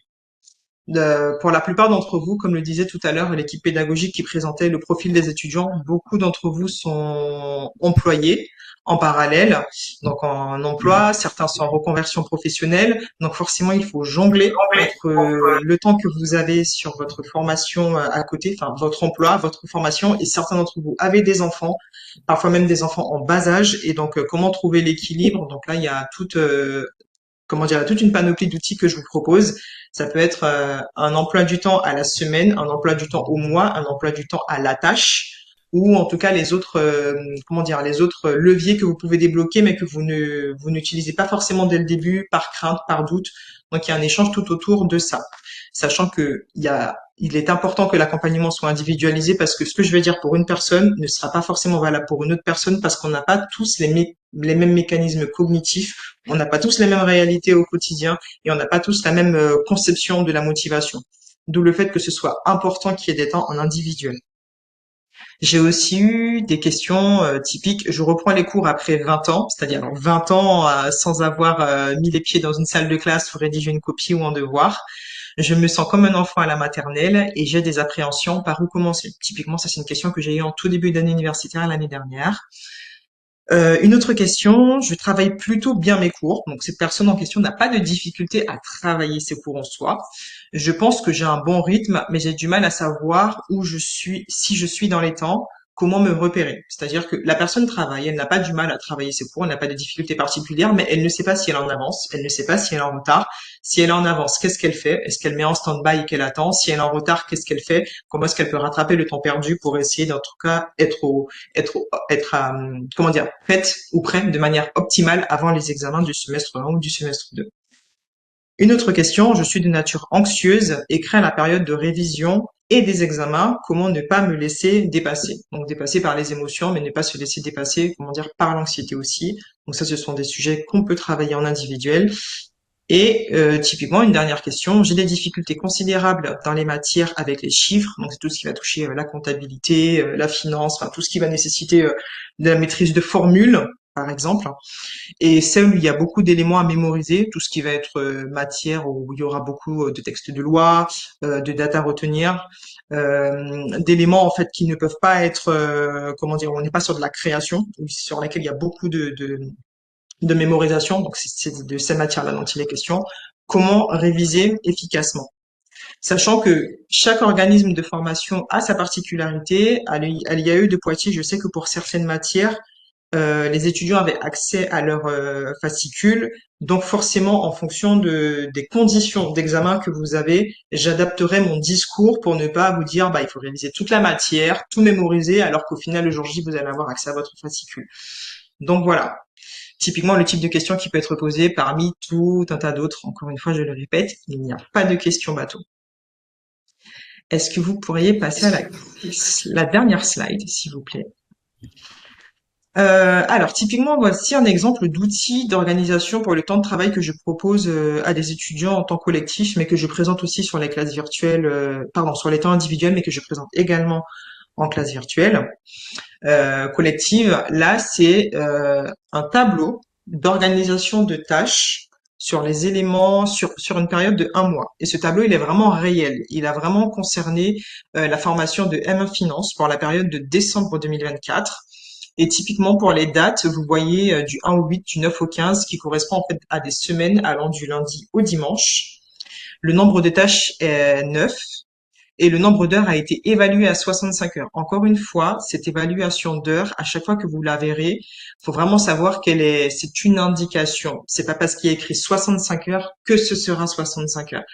Pour la plupart d'entre vous, comme le disait tout à l'heure l'équipe pédagogique qui présentait le profil des étudiants, beaucoup d'entre vous sont employés en parallèle, donc en emploi, certains sont en reconversion professionnelle, donc forcément il faut jongler entre le temps que vous avez sur votre formation à côté, enfin votre emploi, votre formation, et certains d'entre vous avez des enfants, parfois même des enfants en bas âge, et donc comment trouver l'équilibre. Donc là il y a toute une panoplie d'outils que je vous propose. Ça peut être un emploi du temps à la semaine, un emploi du temps au mois, un emploi du temps à la tâche, ou en tout cas les autres, les autres leviers que vous pouvez débloquer, mais que vous n'utilisez pas forcément dès le début par crainte, par doute. Donc il y a un échange tout autour de ça, sachant que il est important que l'accompagnement soit individualisé parce que ce que je vais dire pour une personne ne sera pas forcément valable pour une autre personne parce qu'on n'a pas tous les mêmes mécanismes cognitifs, on n'a pas tous les mêmes réalités au quotidien et on n'a pas tous la même conception de la motivation. D'où le fait que ce soit important qu'il y ait des temps en individuel. J'ai aussi eu des questions typiques. Je reprends les cours après 20 ans, c'est-à-dire 20 ans sans avoir mis les pieds dans une salle de classe pour rédiger une copie ou un devoir. Je me sens comme un enfant à la maternelle et j'ai des appréhensions par où commencer. Typiquement, ça c'est une question que j'ai eue en tout début d'année universitaire l'année dernière. Une autre question, je travaille plutôt bien mes cours, donc cette personne en question n'a pas de difficulté à travailler ses cours en soi. Je pense que j'ai un bon rythme, mais j'ai du mal à savoir où je suis, si je suis dans les temps, comment me repérer. C'est-à-dire que la personne travaille, elle n'a pas du mal à travailler ses cours, elle n'a pas de difficultés particulières, mais elle ne sait pas si elle en avance, elle ne sait pas si elle est en retard. Si elle est en avance, qu'est-ce qu'elle fait? Est-ce qu'elle met en stand-by et qu'elle attend? Si elle est en retard, qu'est-ce qu'elle fait? Comment est-ce qu'elle peut rattraper le temps perdu pour essayer d'en tout cas prête ou prêt de manière optimale avant les examens du semestre 1 ou du semestre 2. Une autre question, je suis de nature anxieuse et crains la période de révision et des examens, comment ne pas me laisser dépasser? Donc dépasser par les émotions, mais ne pas se laisser dépasser, par l'anxiété aussi. Donc ça, ce sont des sujets qu'on peut travailler en individuel. Et typiquement, une dernière question, j'ai des difficultés considérables dans les matières avec les chiffres, donc c'est tout ce qui va toucher la comptabilité, la finance, enfin tout ce qui va nécessiter de la maîtrise de formules, par exemple. Et celle où il y a beaucoup d'éléments à mémoriser, tout ce qui va être matière où il y aura beaucoup de textes de loi, de dates à retenir, d'éléments en fait qui ne peuvent pas être, on n'est pas sur de la création, sur laquelle il y a beaucoup de mémorisation, donc c'est de ces matières-là dont il est question. Comment réviser efficacement? Sachant que chaque organisme de formation a sa particularité. À l'IAE de Poitiers, je sais que pour certaines matières, les étudiants avaient accès à leur fascicule. Donc forcément, en fonction des conditions d'examen que vous avez, j'adapterai mon discours pour ne pas vous dire, il faut réviser toute la matière, tout mémoriser, alors qu'au final, le jour J, vous allez avoir accès à votre fascicule. Donc voilà. Typiquement, le type de question qui peut être posé parmi tout un tas d'autres. Encore une fois, je le répète, il n'y a pas de question bateau. Est-ce que vous pourriez passer à la dernière slide, s'il vous plaît? Alors, typiquement, voici un exemple d'outil d'organisation pour le temps de travail que je propose à des étudiants en temps collectif, mais que je présente aussi sur les classes virtuelles, pardon, sur les temps individuels, mais que je présente également en classe virtuelle collective. Là, c'est un tableau d'organisation de tâches sur les éléments sur une période de 1 mois. Et ce tableau, il est vraiment réel. Il a vraiment concerné la formation de M1 Finance pour la période de décembre 2024. Et typiquement pour les dates, vous voyez du 1 au 8, du 9 au 15, qui correspond en fait à des semaines allant du lundi au dimanche. Le nombre de tâches est 9 et le nombre d'heures a été évalué à 65 heures. Encore une fois, cette évaluation d'heures, à chaque fois que vous la verrez, faut vraiment savoir c'est une indication. C'est pas parce qu'il y a écrit 65 heures que ce sera 65 heures.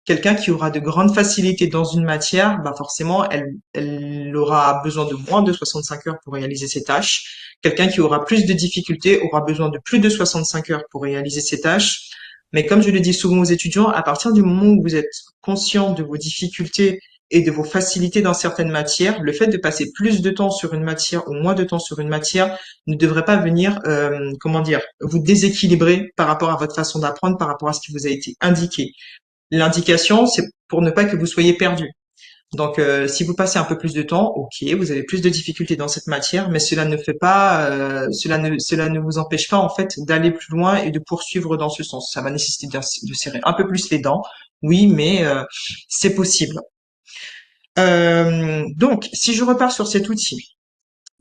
Quelqu'un qui aura de grandes facilités dans une matière, bah forcément, elle aura besoin de moins de 65 heures pour réaliser ses tâches. Quelqu'un qui aura plus de difficultés aura besoin de plus de 65 heures pour réaliser ses tâches. Mais comme je le dis souvent aux étudiants, à partir du moment où vous êtes conscient de vos difficultés et de vos facilités dans certaines matières, le fait de passer plus de temps sur une matière ou moins de temps sur une matière ne devrait pas venir, comment dire, vous déséquilibrer par rapport à votre façon d'apprendre, par rapport à ce qui vous a été indiqué. L'indication, c'est pour ne pas que vous soyez perdu. Donc, si vous passez un peu plus de temps, ok, vous avez plus de difficultés dans cette matière, mais cela ne fait pas, cela ne vous empêche pas en fait d'aller plus loin et de poursuivre dans ce sens. Ça va nécessiter de serrer un peu plus les dents, oui, mais c'est possible. Donc, si je repars sur cet outil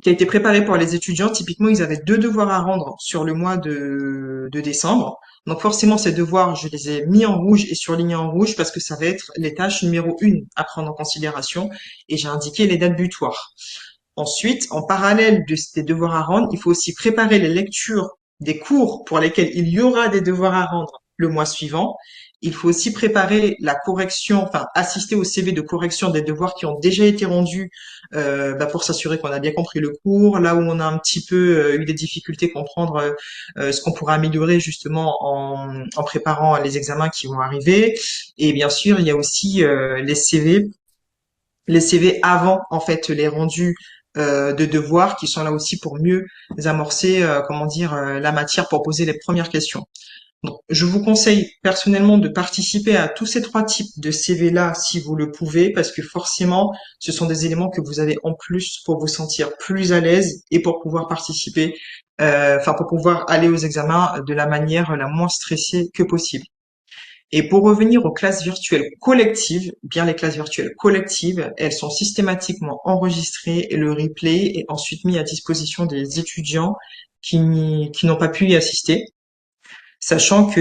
qui a été préparé pour les étudiants, typiquement, ils avaient 2 devoirs à rendre sur le mois de décembre. Donc forcément, ces devoirs, je les ai mis en rouge et surlignés en rouge parce que ça va être les tâches numéro 1 à prendre en considération et j'ai indiqué les dates butoirs. Ensuite, en parallèle de ces devoirs à rendre, il faut aussi préparer les lectures des cours pour lesquels il y aura des devoirs à rendre le mois suivant. Il faut aussi préparer la correction, enfin assister au CV de correction des devoirs qui ont déjà été rendus pour s'assurer qu'on a bien compris le cours, là où on a un petit peu eu des difficultés, comprendre ce qu'on pourra améliorer justement en préparant les examens qui vont arriver. Et bien sûr, il y a aussi les CV avant en fait les rendus de devoirs qui sont là aussi pour mieux amorcer la matière pour poser les premières questions. Donc, je vous conseille personnellement de participer à tous ces 3 types de CV-là si vous le pouvez, parce que forcément, ce sont des éléments que vous avez en plus pour vous sentir plus à l'aise et pour pouvoir participer, pour pouvoir aller aux examens de la manière la moins stressée que possible. Et pour revenir aux classes virtuelles collectives, bien les classes virtuelles collectives, elles sont systématiquement enregistrées et le replay est ensuite mis à disposition des étudiants qui n'ont pas pu y assister. Sachant que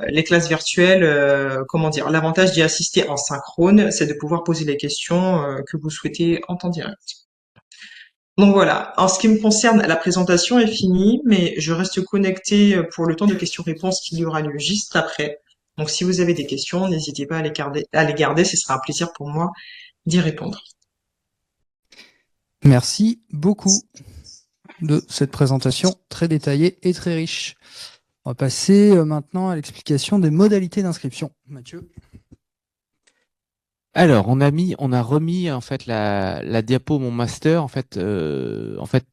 les classes virtuelles, l'avantage d'y assister en synchrone, c'est de pouvoir poser les questions que vous souhaitez en temps direct. Donc voilà, en ce qui me concerne, la présentation est finie, mais je reste connecté pour le temps de questions-réponses qui y aura lieu juste après. Donc si vous avez des questions, n'hésitez pas à les garder, ce sera un plaisir pour moi d'y répondre. Merci beaucoup de cette présentation très détaillée et très riche. On va passer maintenant à l'explication des modalités d'inscription. Mathieu. Alors, on a remis en fait la diapo Mon Master. En fait,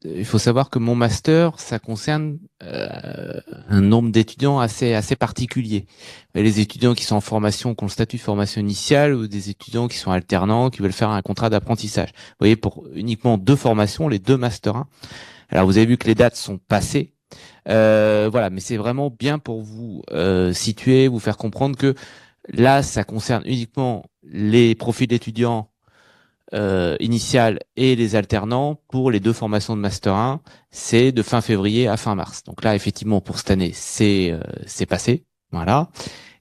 il faut savoir que Mon Master, ça concerne un nombre d'étudiants assez particulier. Les étudiants qui sont en formation, qui ont le statut de formation initiale, ou des étudiants qui sont alternants, qui veulent faire un contrat d'apprentissage. Vous voyez, pour uniquement 2 formations, les 2 Master 1. Alors, vous avez vu que les dates sont passées. Voilà, mais c'est vraiment bien pour vous situer, vous faire comprendre que là, ça concerne uniquement les profils d'étudiants initiales et les alternants. Pour les 2 formations de Master 1, c'est de fin février à fin mars. Donc là, effectivement, pour cette année, c'est passé. Voilà.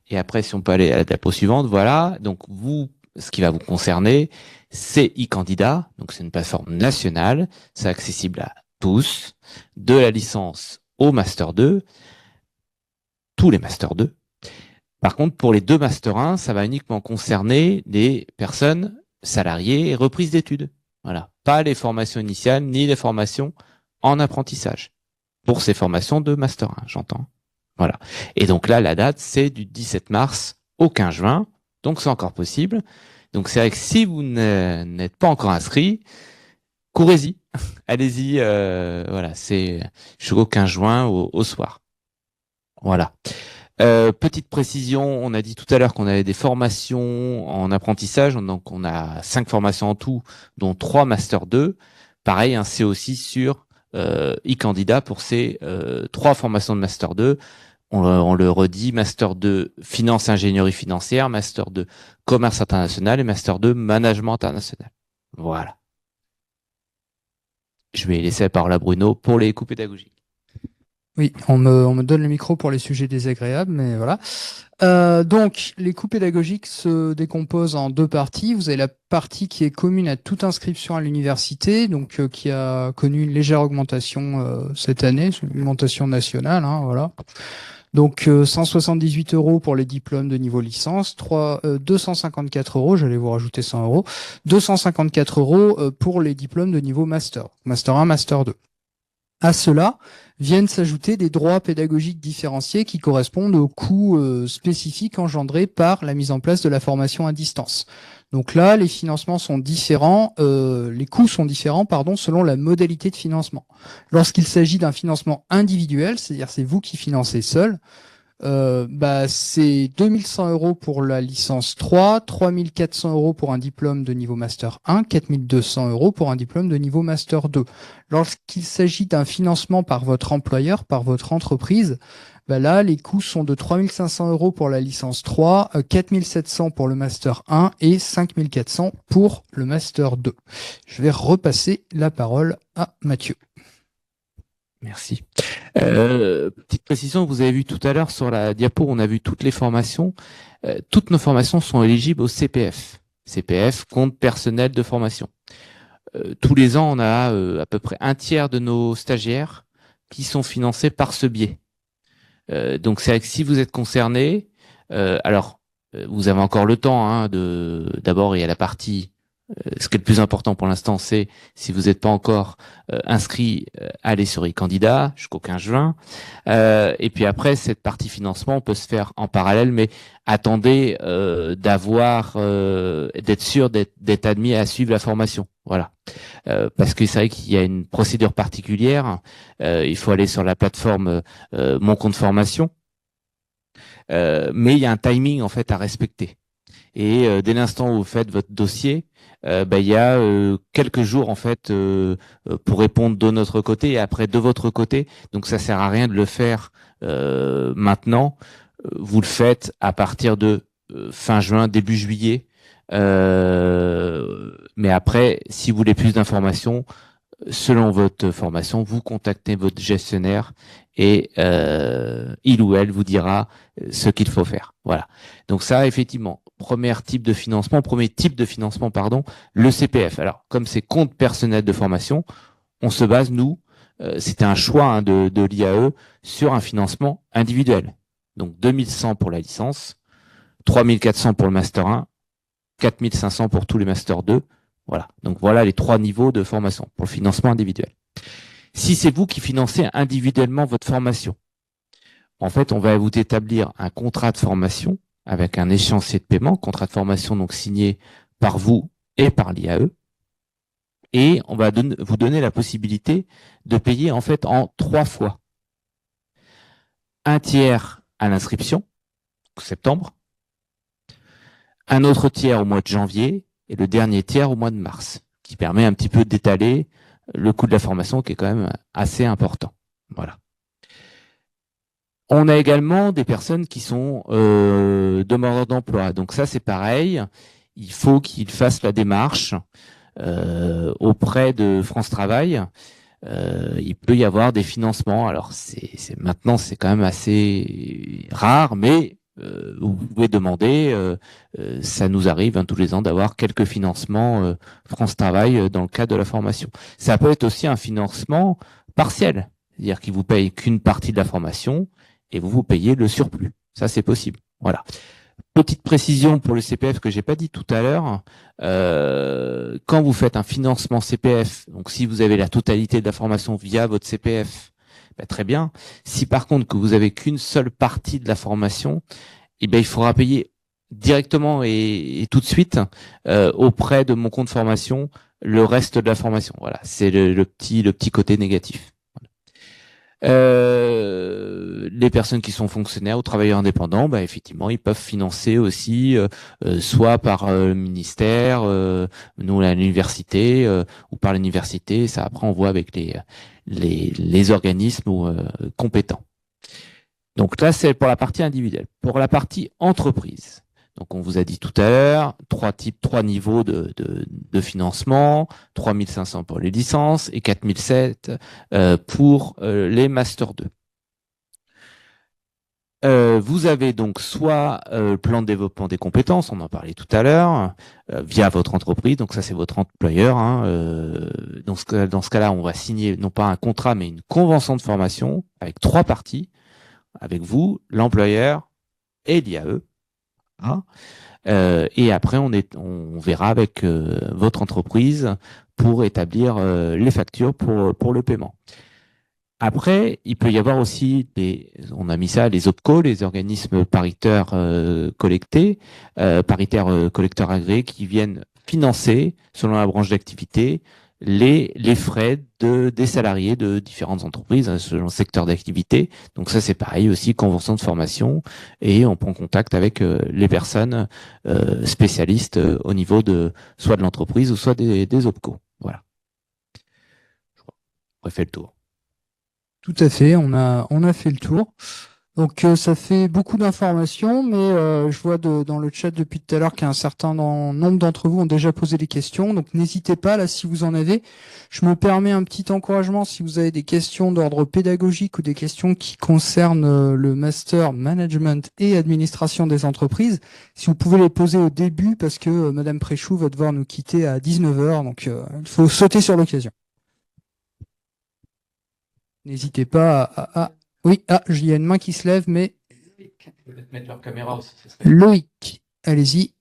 Et après, si on peut aller à la diapo suivante, voilà. Donc vous, ce qui va vous concerner, c'est e-candidat. Donc c'est une plateforme nationale. C'est accessible à tous, de la licence au Master 2, tous les Master 2. Par contre, pour les 2 Master 1, ça va uniquement concerner les personnes salariées et reprises d'études. Voilà. Pas les formations initiales, ni les formations en apprentissage. Pour ces formations de Master 1, j'entends. Voilà. Et donc là, la date, c'est du 17 mars au 15 juin. Donc c'est encore possible. Donc c'est vrai que si vous n'êtes pas encore inscrit, courez-y, allez-y. Voilà, c'est jusqu'au 15 juin au soir. Voilà. Petite précision, on a dit tout à l'heure qu'on avait des formations en apprentissage, donc on a 5 formations en tout, dont 3 Master 2. Pareil, hein, c'est aussi sur e-candidat pour ces 3 formations de Master 2. On le redit, Master 2 Finance Ingénierie Financière, Master 2 Commerce International et Master 2 Management International. Voilà. Je vais laisser la parole à Bruno pour les coups pédagogiques. Oui, on me donne le micro pour les sujets désagréables, mais voilà. Donc, les coûts pédagogiques se décomposent en 2 parties. Vous avez la partie qui est commune à toute inscription à l'université, donc qui a connu une légère augmentation cette année, c'est une augmentation nationale, hein, voilà. Donc 178 € pour les diplômes de niveau licence, 254 €, j'allais vous rajouter 100 €, 254 € pour les diplômes de niveau master, master 1, master 2. À cela viennent s'ajouter des droits pédagogiques différenciés qui correspondent aux coûts spécifiques engendrés par la mise en place de la formation à distance. Donc là, les financements sont différents, les coûts sont différents, selon la modalité de financement. Lorsqu'il s'agit d'un financement individuel, c'est-à-dire c'est vous qui financez seul, c'est 2100 € pour la licence 3, 3400 € pour un diplôme de niveau master 1, 4200 € pour un diplôme de niveau master 2. Lorsqu'il s'agit d'un financement par votre employeur, par votre entreprise, là, les coûts sont de 3500 € pour la licence 3, 4700 pour le master 1 et 5400 pour le master 2. Je vais repasser la parole à Mathieu. Merci. Petite précision, vous avez vu tout à l'heure sur la diapo, on a vu toutes les formations. Toutes nos formations sont éligibles au CPF. CPF, compte personnel de formation. Tous les ans, on a à peu près un tiers de nos stagiaires qui sont financés par ce biais. Donc c'est vrai que si vous êtes concerné, vous avez encore le temps d'abord il y a la partie. Ce qui est le plus important pour l'instant, c'est si vous n'êtes pas encore inscrit, allez sur e-candidat jusqu'au 15 juin. Et puis après, cette partie financement peut se faire en parallèle, mais attendez d'être sûr d'être admis à suivre la formation. Voilà. Parce que c'est vrai qu'il y a une procédure particulière. Il faut aller sur la plateforme Mon compte formation. Mais il y a un timing en fait à respecter. Et dès l'instant où vous faites votre dossier, il y a quelques jours en fait pour répondre de notre côté et après de votre côté. Donc ça sert à rien de le faire maintenant. Vous le faites à partir de fin juin, début juillet. Mais après, si vous voulez plus d'informations, selon votre formation, vous contactez votre gestionnaire et il ou elle vous dira ce qu'il faut faire. Voilà. Donc ça, effectivement, premier type de financement, le CPF. Alors, comme c'est compte personnel de formation, on se base, nous, c'était un choix de l'IAE, sur un financement individuel. Donc 2100 pour la licence, 3400 pour le Master 1, 4500 pour tous les Master 2. Voilà. Donc voilà les 3 niveaux de formation pour le financement individuel. Si c'est vous qui financez individuellement votre formation, en fait, on va vous établir un contrat de formation avec un échéancier de paiement, contrat de formation donc signé par vous et par l'IAE, et on va vous donner la possibilité de payer en fait en 3 fois. Un tiers à l'inscription, septembre, un autre tiers au mois de janvier et le dernier tiers au mois de mars, qui permet un petit peu d'étaler le coût de la formation qui est quand même assez important. Voilà. On a également des personnes qui sont demandeurs d'emploi. Donc ça, c'est pareil. Il faut qu'ils fassent la démarche auprès de France Travail. Il peut y avoir des financements. Alors maintenant, c'est quand même assez rare, mais vous pouvez demander. Ça nous arrive tous les ans d'avoir quelques financements France Travail dans le cadre de la formation. Ça peut être aussi un financement partiel, c'est-à-dire qu'il vous paye qu'une partie de la formation et vous payez le surplus. Ça, c'est possible. Voilà. Petite précision pour le CPF que j'ai pas dit tout à l'heure. Quand vous faites un financement CPF, donc si vous avez la totalité de la formation via votre CPF, très bien. Si par contre que vous avez qu'une seule partie de la formation, il faudra payer directement et tout de suite auprès de mon compte formation le reste de la formation. Voilà, c'est le petit côté négatif. Les personnes qui sont fonctionnaires ou travailleurs indépendants, bah, effectivement, ils peuvent financer aussi, soit par le ministère, nous à l'université, ou par l'université. Ça, après, on voit avec les organismes compétents. Donc là, c'est pour la partie individuelle. Pour la partie entreprise. Donc, on vous a dit tout à l'heure, trois niveaux de financement, 3500 pour les licences et 4007 pour les Master 2. Vous avez donc soit le plan de développement des compétences, on en parlait tout à l'heure, via votre entreprise, donc ça c'est votre employeur. Dans ce cas-là, on va signer non pas un contrat, mais une convention de formation avec 3 parties, avec vous, l'employeur et l'IAE. Et après, on verra avec votre entreprise pour établir les factures pour le paiement. Après, il peut y avoir aussi on a mis ça, les OPCO, les organismes paritaires paritaires collecteurs agréés qui viennent financer, selon la branche d'activité, les frais des salariés de différentes entreprises, selon le secteur d'activité. Donc ça, c'est pareil aussi, convention de formation, et on prend contact avec les personnes spécialistes au niveau soit de l'entreprise ou soit des OPCO. Voilà. Je crois qu'on a fait le tour. Tout à fait, on a fait le tour. Donc ça fait beaucoup d'informations, mais je vois dans le chat depuis tout à l'heure qu'un certain nombre d'entre vous ont déjà posé des questions. Donc n'hésitez pas là si vous en avez. Je me permets un petit encouragement si vous avez des questions d'ordre pédagogique ou des questions qui concernent le master management et administration des entreprises. Si vous pouvez les poser au début parce que Madame Préchou va devoir nous quitter à 19 h, donc il faut sauter sur l'occasion. N'hésitez pas Oui, il y a une main qui se lève, mais... Peut-être mettre leur caméra aussi. Loïc, allez-y.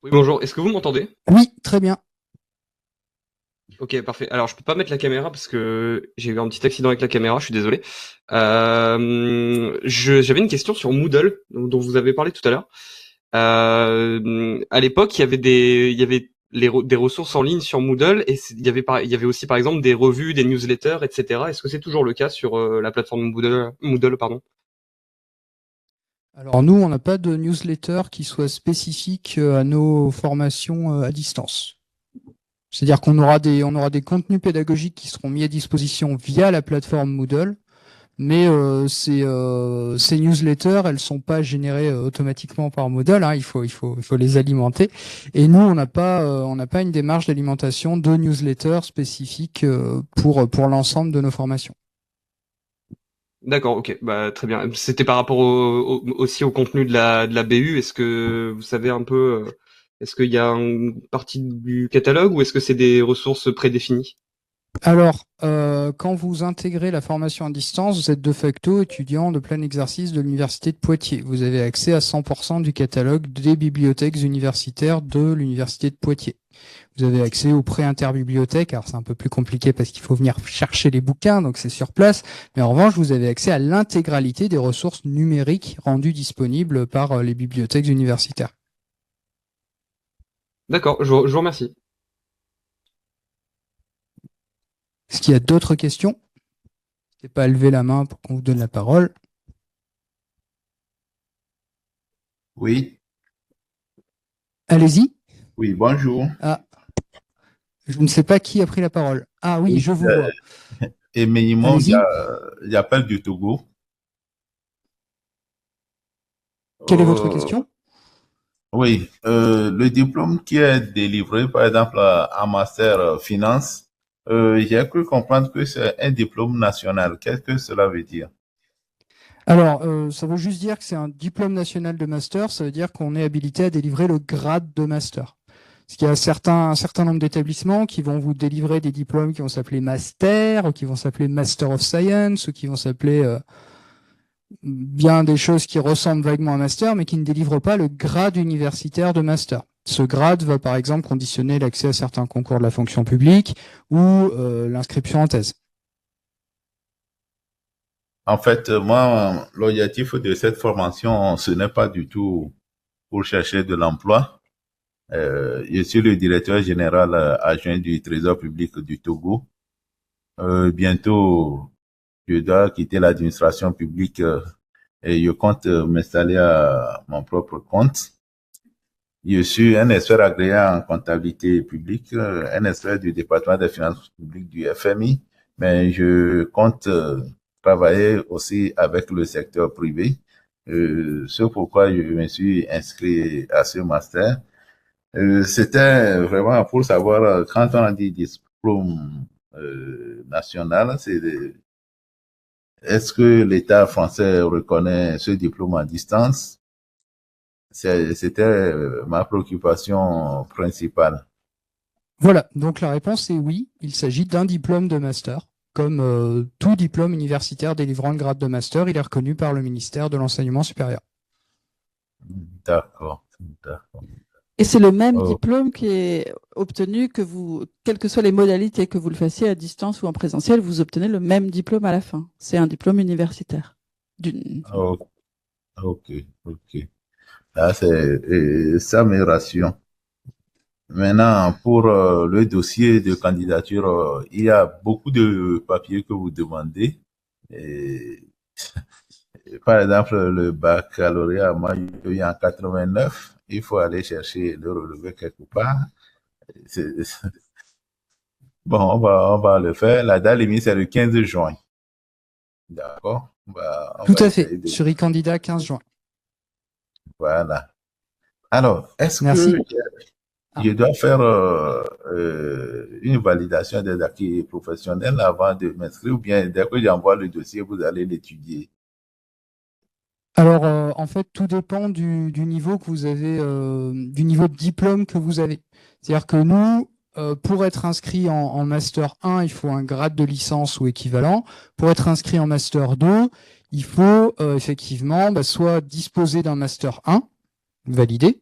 Oui, bonjour. Est-ce que vous m'entendez? Oui, très bien. Ok, parfait. Alors, je peux pas mettre la caméra parce que j'ai eu un petit accident avec la caméra, je suis désolé. J'avais une question sur Moodle, dont vous avez parlé tout à l'heure. À l'époque, il y avait des ressources en ligne sur Moodle et il y avait aussi, par exemple, des revues, des newsletters, etc. Est-ce que c'est toujours le cas sur la plateforme Moodle, pardon? Alors nous, on n'a pas de newsletter qui soit spécifique à nos formations à distance. C'est-à-dire qu'on aura des contenus pédagogiques qui seront mis à disposition via la plateforme Moodle, mais ces newsletters, elles sont pas générées automatiquement par Moodle, hein, il faut les alimenter. Et nous, on n'a pas une démarche d'alimentation de newsletters spécifiques pour l'ensemble de nos formations. D'accord, ok, bah très bien. C'était par rapport aussi au contenu de la BU. Est-ce que vous savez un peu, est-ce qu'il y a une partie du catalogue ou est-ce que c'est des ressources prédéfinies? Alors, quand vous intégrez la formation à distance, vous êtes de facto étudiant de plein exercice de l'Université de Poitiers. Vous avez accès à 100% du catalogue des bibliothèques universitaires de l'Université de Poitiers. Vous avez accès aux pré-interbibliothèques. Alors, c'est un peu plus compliqué parce qu'il faut venir chercher les bouquins, donc c'est sur place. Mais en revanche, vous avez accès à l'intégralité des ressources numériques rendues disponibles par les bibliothèques universitaires. D'accord, je vous remercie. Est-ce qu'il y a d'autres questions? N'hésitez pas à lever la main pour qu'on vous donne la parole. Oui. Allez-y. Oui, bonjour. Ah, je ne sais pas qui a pris la parole. Ah oui, je vous vois. Éminemment, j'appelle du Togo. Quelle est votre question? Oui, le diplôme qui est délivré, par exemple, en master finance, j'ai cru comprendre que c'est un diplôme national. Qu'est-ce que cela veut dire? Alors, ça veut juste dire que c'est un diplôme national de master. Ça veut dire qu'on est habilité à délivrer le grade de master. Parce qu'il y a un certain nombre d'établissements qui vont vous délivrer des diplômes qui vont s'appeler master, ou qui vont s'appeler Master of Science, ou qui vont s'appeler bien des choses qui ressemblent vaguement à master, mais qui ne délivrent pas le grade universitaire de master. Ce grade va par exemple conditionner l'accès à certains concours de la fonction publique ou l'inscription en thèse. En fait, moi, l'objectif de cette formation, ce n'est pas du tout pour chercher de l'emploi, Je suis le directeur général adjoint du Trésor public du Togo. Bientôt, je dois quitter l'administration publique et je compte m'installer à mon propre compte. Je suis un expert agréé en comptabilité publique, un expert du département des finances publiques du FMI, mais je compte travailler aussi avec le secteur privé. C'est pourquoi je me suis inscrit à ce master. C'était vraiment pour savoir, quand on a dit diplôme national, est-ce que l'État français reconnaît ce diplôme à distance? C'était ma préoccupation principale. Voilà, donc la réponse est oui, il s'agit d'un diplôme de master. Comme tout diplôme universitaire délivrant le grade de master, il est reconnu par le ministère de l'Enseignement supérieur. D'accord. Et c'est le même diplôme qui est obtenu quelles que soient les modalités, que vous le fassiez à distance ou en présentiel, vous obtenez le même diplôme à la fin. C'est un diplôme universitaire. Ok. Là, ça me rassure. Maintenant, pour le dossier de candidature, il y a beaucoup de papiers que vous demandez. Et, par exemple, le baccalauréat, moi, il y a en 89, il faut aller chercher le relevé quelque part. Bon, on va le faire. La date limite, c'est le 15 juin. D'accord? Tout à fait. Sur e-candidat, 15 juin. Voilà. Alors, est-ce Merci. que je dois faire une validation des acquis professionnels avant de m'inscrire, ou bien dès que j'envoie le dossier, vous allez l'étudier? Alors, en fait, tout dépend du niveau que vous avez, du niveau de diplôme que vous avez. C'est-à-dire que nous, pour être inscrit en Master 1, il faut un grade de licence ou équivalent. Pour être inscrit en Master 2, il faut effectivement soit disposer d'un Master 1 validé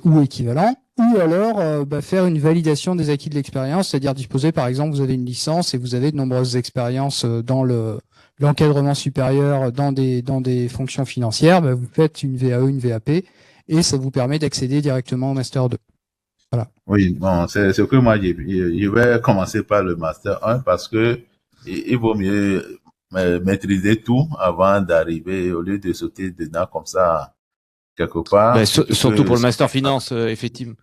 ou équivalent, ou alors faire une validation des acquis de l'expérience, c'est-à-dire disposer, par exemple, vous avez une licence et vous avez de nombreuses expériences dans l'encadrement supérieur, dans des fonctions financières, vous faites une VAE, une VAP, et ça vous permet d'accéder directement au Master 2. Voilà. Oui, bon, c'est ce que moi, je vais commencer par le Master 1 parce que il vaut mieux maîtriser tout avant d'arriver, au lieu de sauter dedans comme ça, quelque part. Surtout pour le Master Finance, effectivement.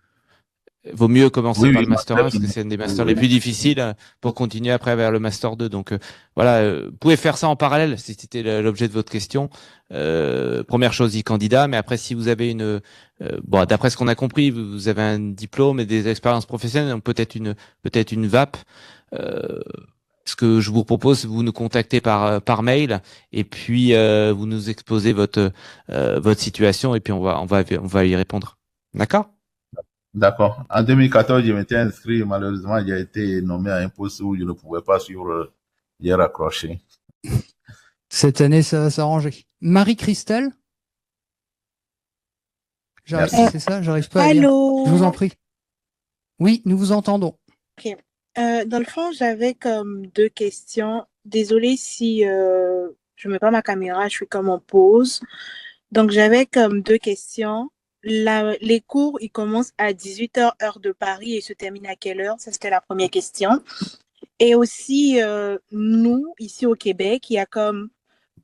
Vaut mieux commencer par le Master 1 parce que c'est un des masters les plus difficiles pour continuer après vers le Master 2. Donc voilà, vous pouvez faire ça en parallèle si c'était l'objet de votre question. Première chose, e-candidat, mais après si vous avez d'après ce qu'on a compris, vous avez un diplôme et des expériences professionnelles, donc peut-être une VAP. Ce que je vous propose, vous nous contactez par mail et puis vous nous exposez votre situation et puis on va y répondre. D'accord? D'accord. En 2014, je m'étais inscrit. Malheureusement, j'ai été nommé à un poste où je ne pouvais pas suivre. J'ai raccroché. Cette année, ça va s'arranger. Marie-Christelle? C'est ça? J'arrive pas à lire. Je vous en prie. Oui, nous vous entendons. Ok. Dans le fond, j'avais comme deux questions. Désolée si je mets pas ma caméra, je suis comme en pause. Donc, j'avais comme deux questions. Les cours, ils commencent à 18h, heure de Paris, et se terminent à quelle heure? Ça, c'était la première question. Et aussi, nous, ici au Québec, il y a comme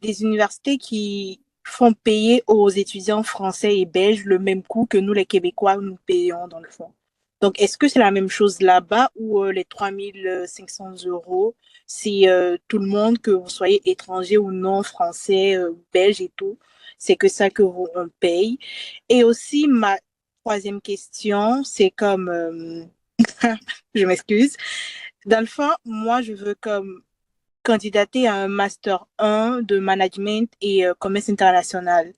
des universités qui font payer aux étudiants français et belges le même coût que nous, les Québécois, nous payons dans le fond. Donc, est-ce que c'est la même chose là-bas ou les 3500 €, si tout le monde, que vous soyez étranger ou non, français, belge et tout, c'est que ça que on paye? Et aussi, ma troisième question, c'est comme, je m'excuse, dans le fond, moi, je veux comme candidater à un Master 1 de Management et Commerce international.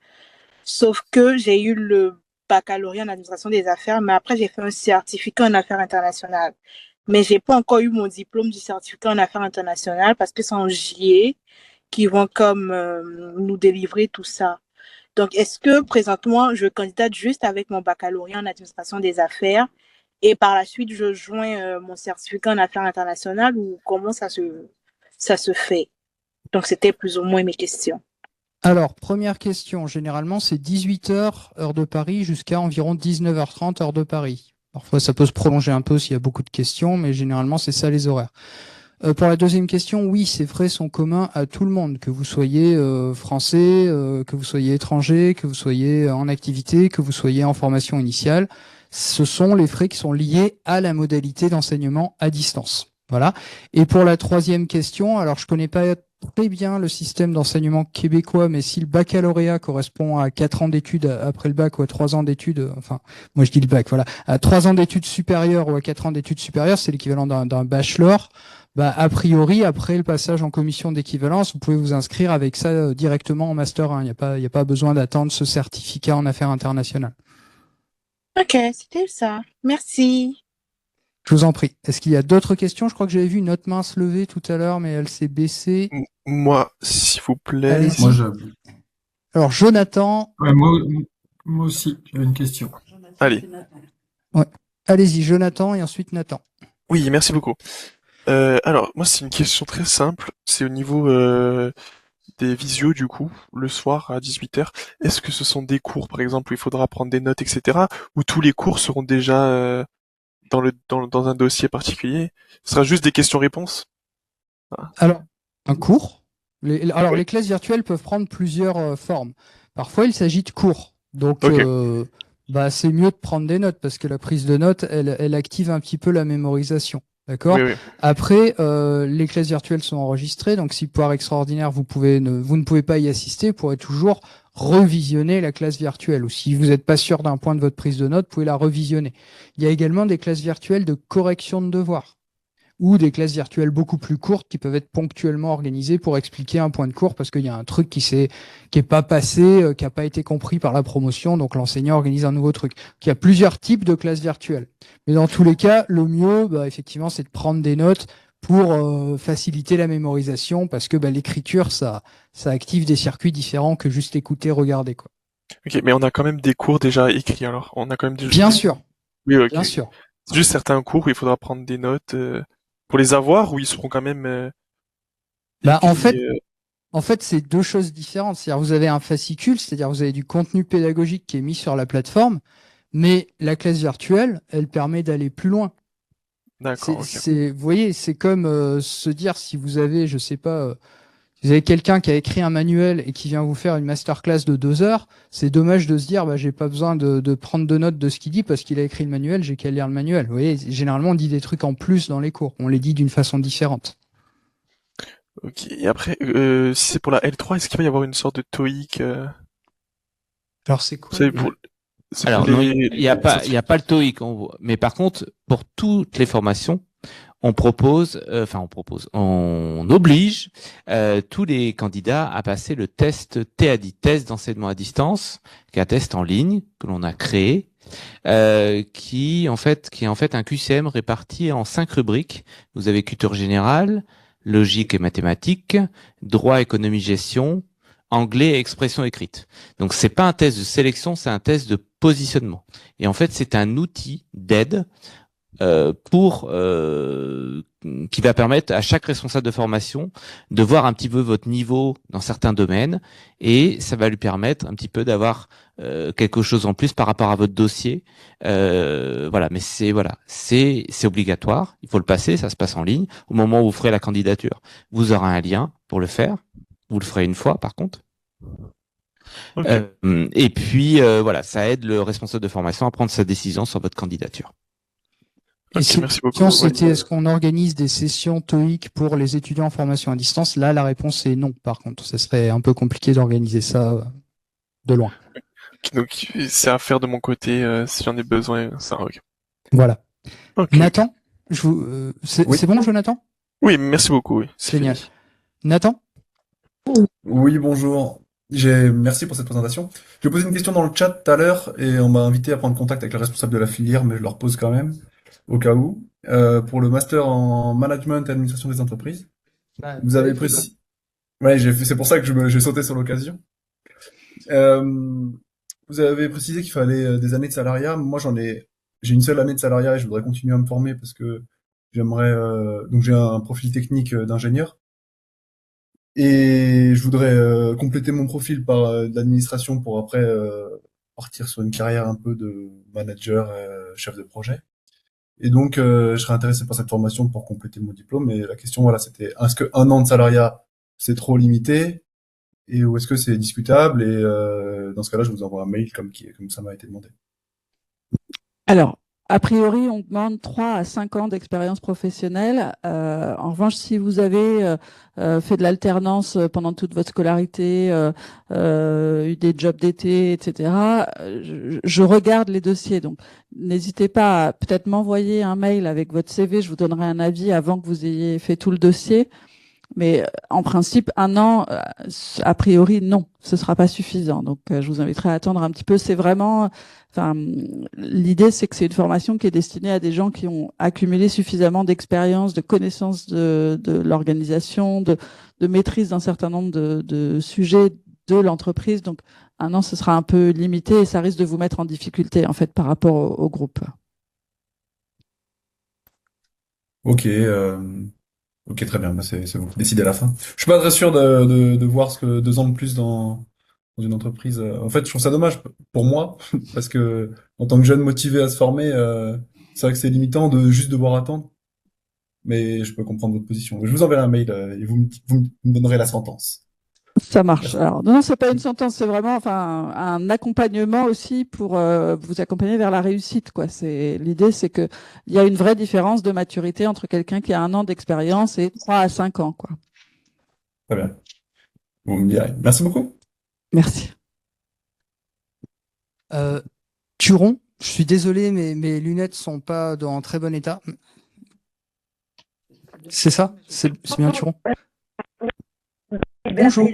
Sauf que j'ai eu le baccalauréat en administration des affaires, mais après, j'ai fait un certificat en affaires internationales. Mais j'ai pas encore eu mon diplôme du certificat en affaires internationales parce que c'est en juillet qu'ils vont comme nous délivrer tout ça. Donc, est-ce que présentement, je candidate juste avec mon baccalauréat en administration des affaires et par la suite, je joins mon certificat en affaires internationales, ou comment ça se fait? Donc, c'était plus ou moins mes questions. Alors, première question, généralement c'est 18h, heure de Paris, jusqu'à environ 19h30, heure de Paris. Parfois ça peut se prolonger un peu s'il y a beaucoup de questions, mais généralement c'est ça les horaires. Pour la deuxième question, oui, ces frais sont communs à tout le monde, que vous soyez français, que vous soyez étranger, que vous soyez en activité, que vous soyez en formation initiale. Ce sont les frais qui sont liés à la modalité d'enseignement à distance. Voilà. Et pour la troisième question, alors je connais pas très bien le système d'enseignement québécois, mais si le baccalauréat correspond à 4 ans d'études après le bac ou à 3 ans d'études, enfin, moi je dis le bac, voilà, à 3 ans d'études supérieures ou à 4 ans d'études supérieures, c'est l'équivalent d'un bachelor. Bah, a priori, après le passage en commission d'équivalence, vous pouvez vous inscrire avec ça directement en Master 1. Il n'y a pas besoin d'attendre ce certificat en affaires internationales. Ok, c'était ça. Merci. Je vous en prie. Est-ce qu'il y a d'autres questions? Je crois que j'avais vu une autre main se lever tout à l'heure, mais elle s'est baissée. Moi, s'il vous plaît. Allez-y. Moi, je... Alors, Jonathan. Ouais, moi aussi, j'avais une question. Allez. Ouais. Allez-y, Jonathan et ensuite Nathan. Oui, merci beaucoup. Alors, moi, c'est une question très simple. C'est au niveau des visios, du coup, le soir à 18h. Est-ce que ce sont des cours, par exemple, où il faudra prendre des notes, etc., ou tous les cours seront déjà dans un dossier particulier? Ce sera juste des questions-réponses? Alors, un cours. Les classes virtuelles peuvent prendre plusieurs formes. Parfois, il s'agit de cours. Donc, Ok. c'est mieux de prendre des notes parce que la prise de notes, elle active un petit peu la mémorisation. D'accord? Oui, oui. Après, les classes virtuelles sont enregistrées, donc si par extraordinaire vous ne pouvez pas y assister, vous pourrez toujours revisionner la classe virtuelle. Ou si vous n'êtes pas sûr d'un point de votre prise de notes, vous pouvez la revisionner. Il y a également des classes virtuelles de correction de devoirs ou des classes virtuelles beaucoup plus courtes qui peuvent être ponctuellement organisées pour expliquer un point de cours parce qu'il y a un truc qui est pas passé, qui n'a pas été compris par la promotion, donc l'enseignant organise un nouveau truc. Il y a plusieurs types de classes virtuelles. Mais dans tous les cas, le mieux, effectivement, c'est de prendre des notes pour faciliter la mémorisation parce que l'écriture, ça active des circuits différents que juste écouter, regarder, quoi. Ok, mais on a quand même des cours déjà écrits, alors. On a quand même déjà... Bien sûr. Oui, ok. Bien sûr. C'est juste certains cours où il faudra prendre des notes pour les avoir, ou ils seront quand même écrits, En fait, c'est deux choses différentes. C'est-à-dire, vous avez un fascicule, c'est-à-dire vous avez du contenu pédagogique qui est mis sur la plateforme, mais la classe virtuelle, elle permet d'aller plus loin. D'accord, ok. Vous voyez, c'est comme se dire si vous avez, je sais pas, si vous avez quelqu'un qui a écrit un manuel et qui vient vous faire une masterclass de 2 heures, c'est dommage de se dire, j'ai pas besoin de prendre de notes de ce qu'il dit parce qu'il a écrit le manuel, j'ai qu'à lire le manuel. Vous voyez, généralement, on dit des trucs en plus dans les cours. On les dit d'une façon différente. Ok, et après, si c'est pour la L3, est-ce qu'il va y avoir une sorte de TOEIC Alors, c'est quoi? Alors, non, il n'y a pas le TOEIC, mais par contre, pour toutes les formations, on oblige tous les candidats à passer le test TADI, test d'enseignement à distance, qui est un test en ligne que l'on a créé, qui est en fait un QCM réparti en 5 rubriques. Vous avez culture générale, logique et mathématiques, droit, économie, gestion, anglais et expression écrite. Donc c'est pas un test de sélection, c'est un test de positionnement. Et en fait, c'est un outil d'aide qui va permettre à chaque responsable de formation de voir un petit peu votre niveau dans certains domaines, et ça va lui permettre un petit peu d'avoir quelque chose en plus par rapport à votre dossier. Mais c'est obligatoire, il faut le passer, ça se passe en ligne. Au moment où vous ferez la candidature, vous aurez un lien pour le faire. Vous le ferez une fois par contre. Okay. Et puis ça aide le responsable de formation à prendre sa décision sur votre candidature. Et si la question c'était est-ce qu'on organise des sessions TOEIC pour les étudiants en formation à distance? Là, la réponse est non. Par contre, ça serait un peu compliqué d'organiser ça de loin. Donc c'est à faire de mon côté si j'en ai besoin. Ça, okay. Voilà. Okay. Nathan, c'est bon, Jonathan? Oui, merci beaucoup. Oui, génial. Nathan? Oui, bonjour. Merci pour cette présentation. Je posé une question dans le chat tout à l'heure et on m'a invité à prendre contact avec le responsable de la filière, mais je leur pose quand même, au cas où. Pour le master en management et administration des entreprises, vous avez précisé... Ouais, c'est pour ça que j'ai sauté sur l'occasion. Vous avez précisé qu'il fallait des années de salariat. Moi, j'ai une seule année de salariat et je voudrais continuer à me former parce que j'aimerais... donc j'ai un profil technique d'ingénieur. Et je voudrais compléter mon profil par de l'administration pour après partir sur une carrière un peu de manager, chef de projet. Et donc, je serais intéressé par cette formation pour compléter mon diplôme. Et la question, voilà, c'était est-ce que 1 an de salariat, c'est trop limité? Et ou est-ce que c'est discutable? Et dans ce cas-là, je vous envoie un mail comme ça m'a été demandé. Alors, a priori, on demande 3 à 5 ans d'expérience professionnelle. En revanche, si vous avez fait de l'alternance pendant toute votre scolarité, eu des jobs d'été, etc., je regarde les dossiers. Donc, n'hésitez pas à peut-être m'envoyer un mail avec votre CV. Je vous donnerai un avis avant que vous ayez fait tout le dossier. Mais en principe, 1 an, a priori, non, ce sera pas suffisant. Donc, je vous inviterai à attendre un petit peu. C'est vraiment, enfin, l'idée, c'est que c'est une formation qui est destinée à des gens qui ont accumulé suffisamment d'expérience, de connaissances de l'organisation, de maîtrise d'un certain nombre de sujets de l'entreprise. Donc, 1 an, ce sera un peu limité et ça risque de vous mettre en difficulté, en fait, par rapport au groupe. Ok, ok, très bien. Bah, c'est vous qui décidez à la fin. Je suis pas très sûr de voir ce que 2 ans de plus dans une entreprise. En fait, je trouve ça dommage pour moi parce que en tant que jeune motivé à se former, c'est vrai que c'est limitant de juste devoir attendre. Mais je peux comprendre votre position. Je vous enverrai un mail et vous me donnerez la sentence. Ça marche. Merci. Alors, non, c'est pas une sentence, c'est vraiment, enfin, un accompagnement aussi pour vous accompagner vers la réussite, quoi. L'idée, c'est que il y a une vraie différence de maturité entre quelqu'un qui a 1 an d'expérience et 3 à 5 ans, quoi. Très bien. Vous me direz. Merci beaucoup. Merci. Turon, je suis désolé, mais mes lunettes sont pas dans très bon état. C'est ça? C'est bien Turon? Bonjour.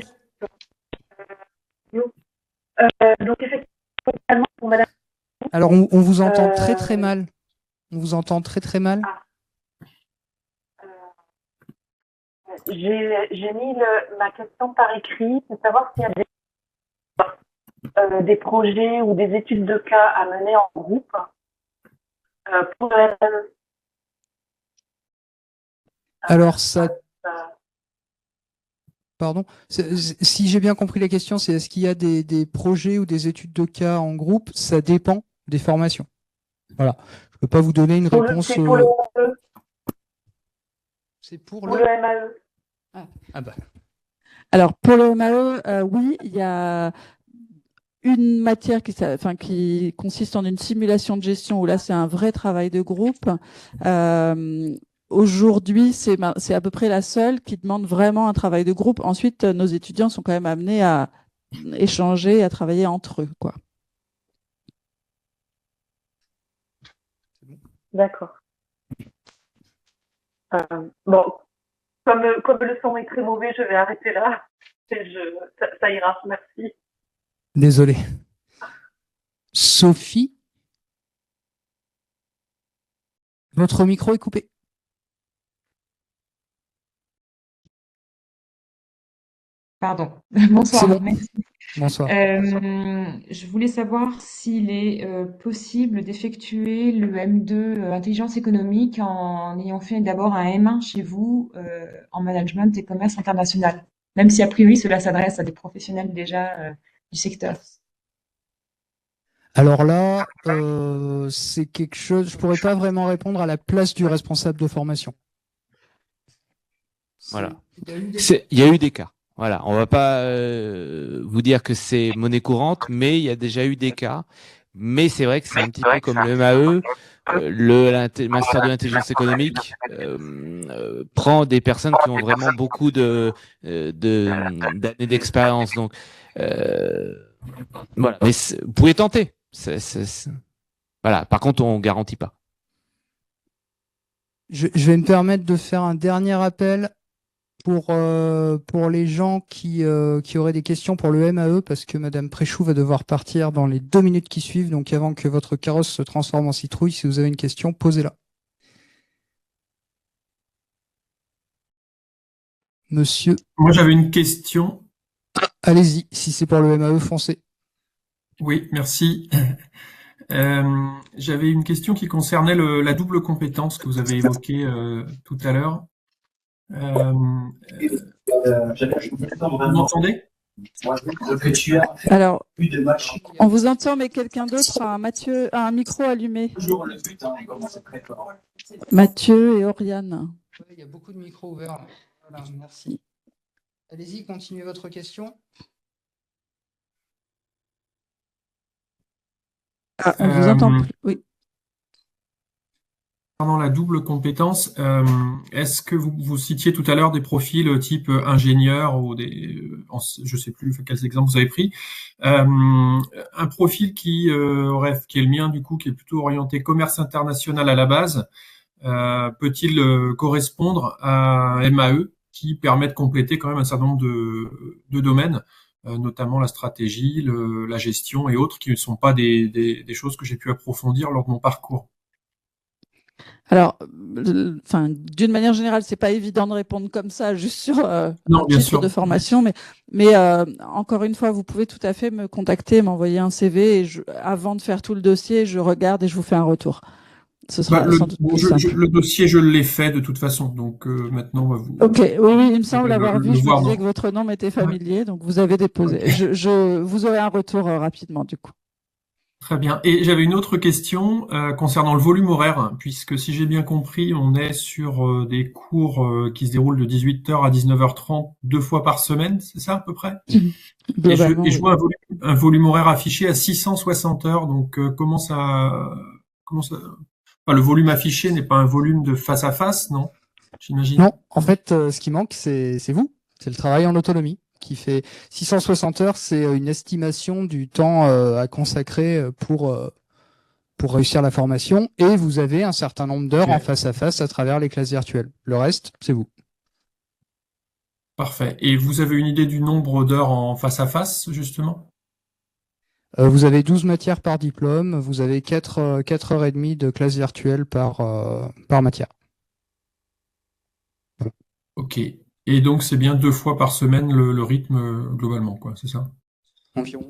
Donc effectivement, pour madame. Alors, on vous entend très très mal. On vous entend très très mal. J'ai mis ma question par écrit, c'est savoir s'il y a des projets ou des études de cas à mener en groupe pour le MME. Alors, ça... Pardon. Si j'ai bien compris la question, c'est est-ce qu'il y a des projets ou des études de cas en groupe? Ça dépend des formations. Voilà. Je peux pas vous donner une réponse. C'est pour le MAE. C'est pour le MAE. Ah bah. Alors, pour le MAE, oui, il y a une matière qui consiste en une simulation de gestion où là, c'est un vrai travail de groupe. Aujourd'hui, c'est à peu près la seule qui demande vraiment un travail de groupe. Ensuite, nos étudiants sont quand même amenés à échanger, à travailler entre eux, quoi. D'accord. Bon, comme le son est très mauvais, je vais arrêter là. Ça ira, merci. Désolé. Sophie, votre micro est coupé. Pardon. Bonsoir. Bon. Merci. Bonsoir. Je voulais savoir s'il est possible d'effectuer le M2 intelligence économique en ayant fait d'abord un M1 chez vous en management et commerce international, même si a priori cela s'adresse à des professionnels déjà du secteur. Alors là, c'est quelque chose, je pourrais pas vraiment répondre à la place du responsable de formation. Voilà. Il y a eu des cas. Voilà, on va pas vous dire que c'est monnaie courante, mais il y a déjà eu des cas. Mais c'est vrai que c'est un petit peu comme le MAE, le master de l'intelligence économique prend des personnes qui ont vraiment beaucoup d'années d'expérience. Donc voilà, mais vous pouvez tenter. Voilà. Par contre, on garantit pas. Je vais me permettre de faire un dernier appel pour les gens qui auraient des questions pour le MAE, parce que Madame Préchou va devoir partir dans les 2 minutes qui suivent. Donc avant que votre carrosse se transforme en citrouille, si vous avez une question, posez-la. Monsieur. Moi, j'avais une question. Allez-y, si c'est pour le MAE, foncez. Oui, merci. J'avais une question qui concernait la double compétence que vous avez évoquée tout à l'heure. Vous m'entendez? Alors, on vous entend, mais quelqu'un d'autre a un micro allumé. Mathieu et Oriane. Ouais, il y a beaucoup de micros ouverts. Là. Voilà, merci. Allez-y, continuez votre question. Ah, on vous entend plus. Oui. Pendant la double compétence, est-ce que vous citiez tout à l'heure des profils type ingénieur ou je sais plus quels exemples vous avez pris, un profil qui est le mien du coup, qui est plutôt orienté commerce international à la base, peut-il correspondre à un MAE qui permet de compléter quand même un certain nombre de domaines, notamment la stratégie, la gestion et autres, qui ne sont pas des choses que j'ai pu approfondir lors de mon parcours? Alors, d'une manière générale, c'est pas évident de répondre comme ça, juste sur un bien titre sûr. de formation, mais encore une fois, vous pouvez tout à fait me contacter, m'envoyer un CV, et avant de faire tout le dossier, je regarde et je vous fais un retour. Ce sera sans doute plus simple. Le dossier, je l'ai fait de toute façon, donc maintenant, on va vous... Ok, oui, il me semble avoir vu, je me voir, disais non. que votre nom m'était familier, donc vous avez déposé. Ok. Vous aurez un retour rapidement, du coup. Très bien. Et j'avais une autre question concernant le volume horaire, puisque si j'ai bien compris, on est sur des cours qui se déroulent de 18h à 19h30 2 fois par semaine, c'est ça à peu près? Et je vois un volume horaire affiché à 660 heures, donc comment ça... Enfin, le volume affiché n'est pas un volume de face à face, non? J'imagine. Non, en fait, ce qui manque, c'est vous. C'est le travail en autonomie qui fait 660 heures. C'est une estimation du temps à consacrer pour réussir la formation. Et vous avez un certain nombre d'heures en face à face à travers les classes virtuelles. Le reste, c'est vous. Parfait. Et vous avez une idée du nombre d'heures en face à face, justement? Vous avez 12 matières par diplôme. Vous avez 4 heures et demie de classe virtuelle par matière. Voilà. Ok. Et donc, c'est bien 2 fois par semaine le rythme globalement, quoi, c'est ça? Environ,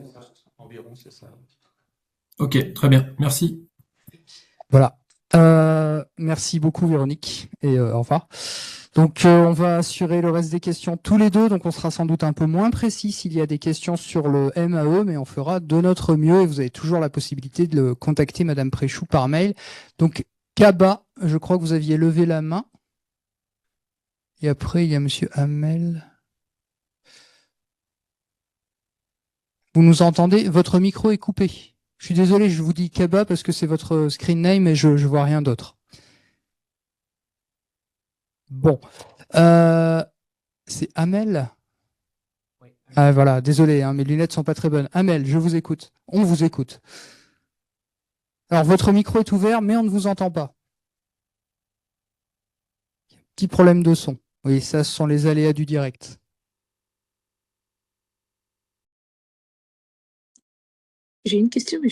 c'est ça. Ok, très bien. Merci. Voilà. Merci beaucoup, Véronique, et au revoir. Donc, on va assurer le reste des questions tous les deux, donc on sera sans doute un peu moins précis s'il y a des questions sur le MAE, mais on fera de notre mieux, et vous avez toujours la possibilité de le contacter, Madame Préchou, par mail. Donc, Kaba, je crois que vous aviez levé la main. Et après, il y a Monsieur Hamel. Vous nous entendez? Votre micro est coupé. Je suis désolé, je vous dis Kaba parce que c'est votre screen name et je vois rien d'autre. Bon. C'est Hamel? Oui. Ah, voilà, désolé, hein, mes lunettes sont pas très bonnes. Hamel, je vous écoute. On vous écoute. Alors, votre micro est ouvert, mais on ne vous entend pas. Petit problème de son. Oui, ça, ce sont les aléas du direct. J'ai une question, mais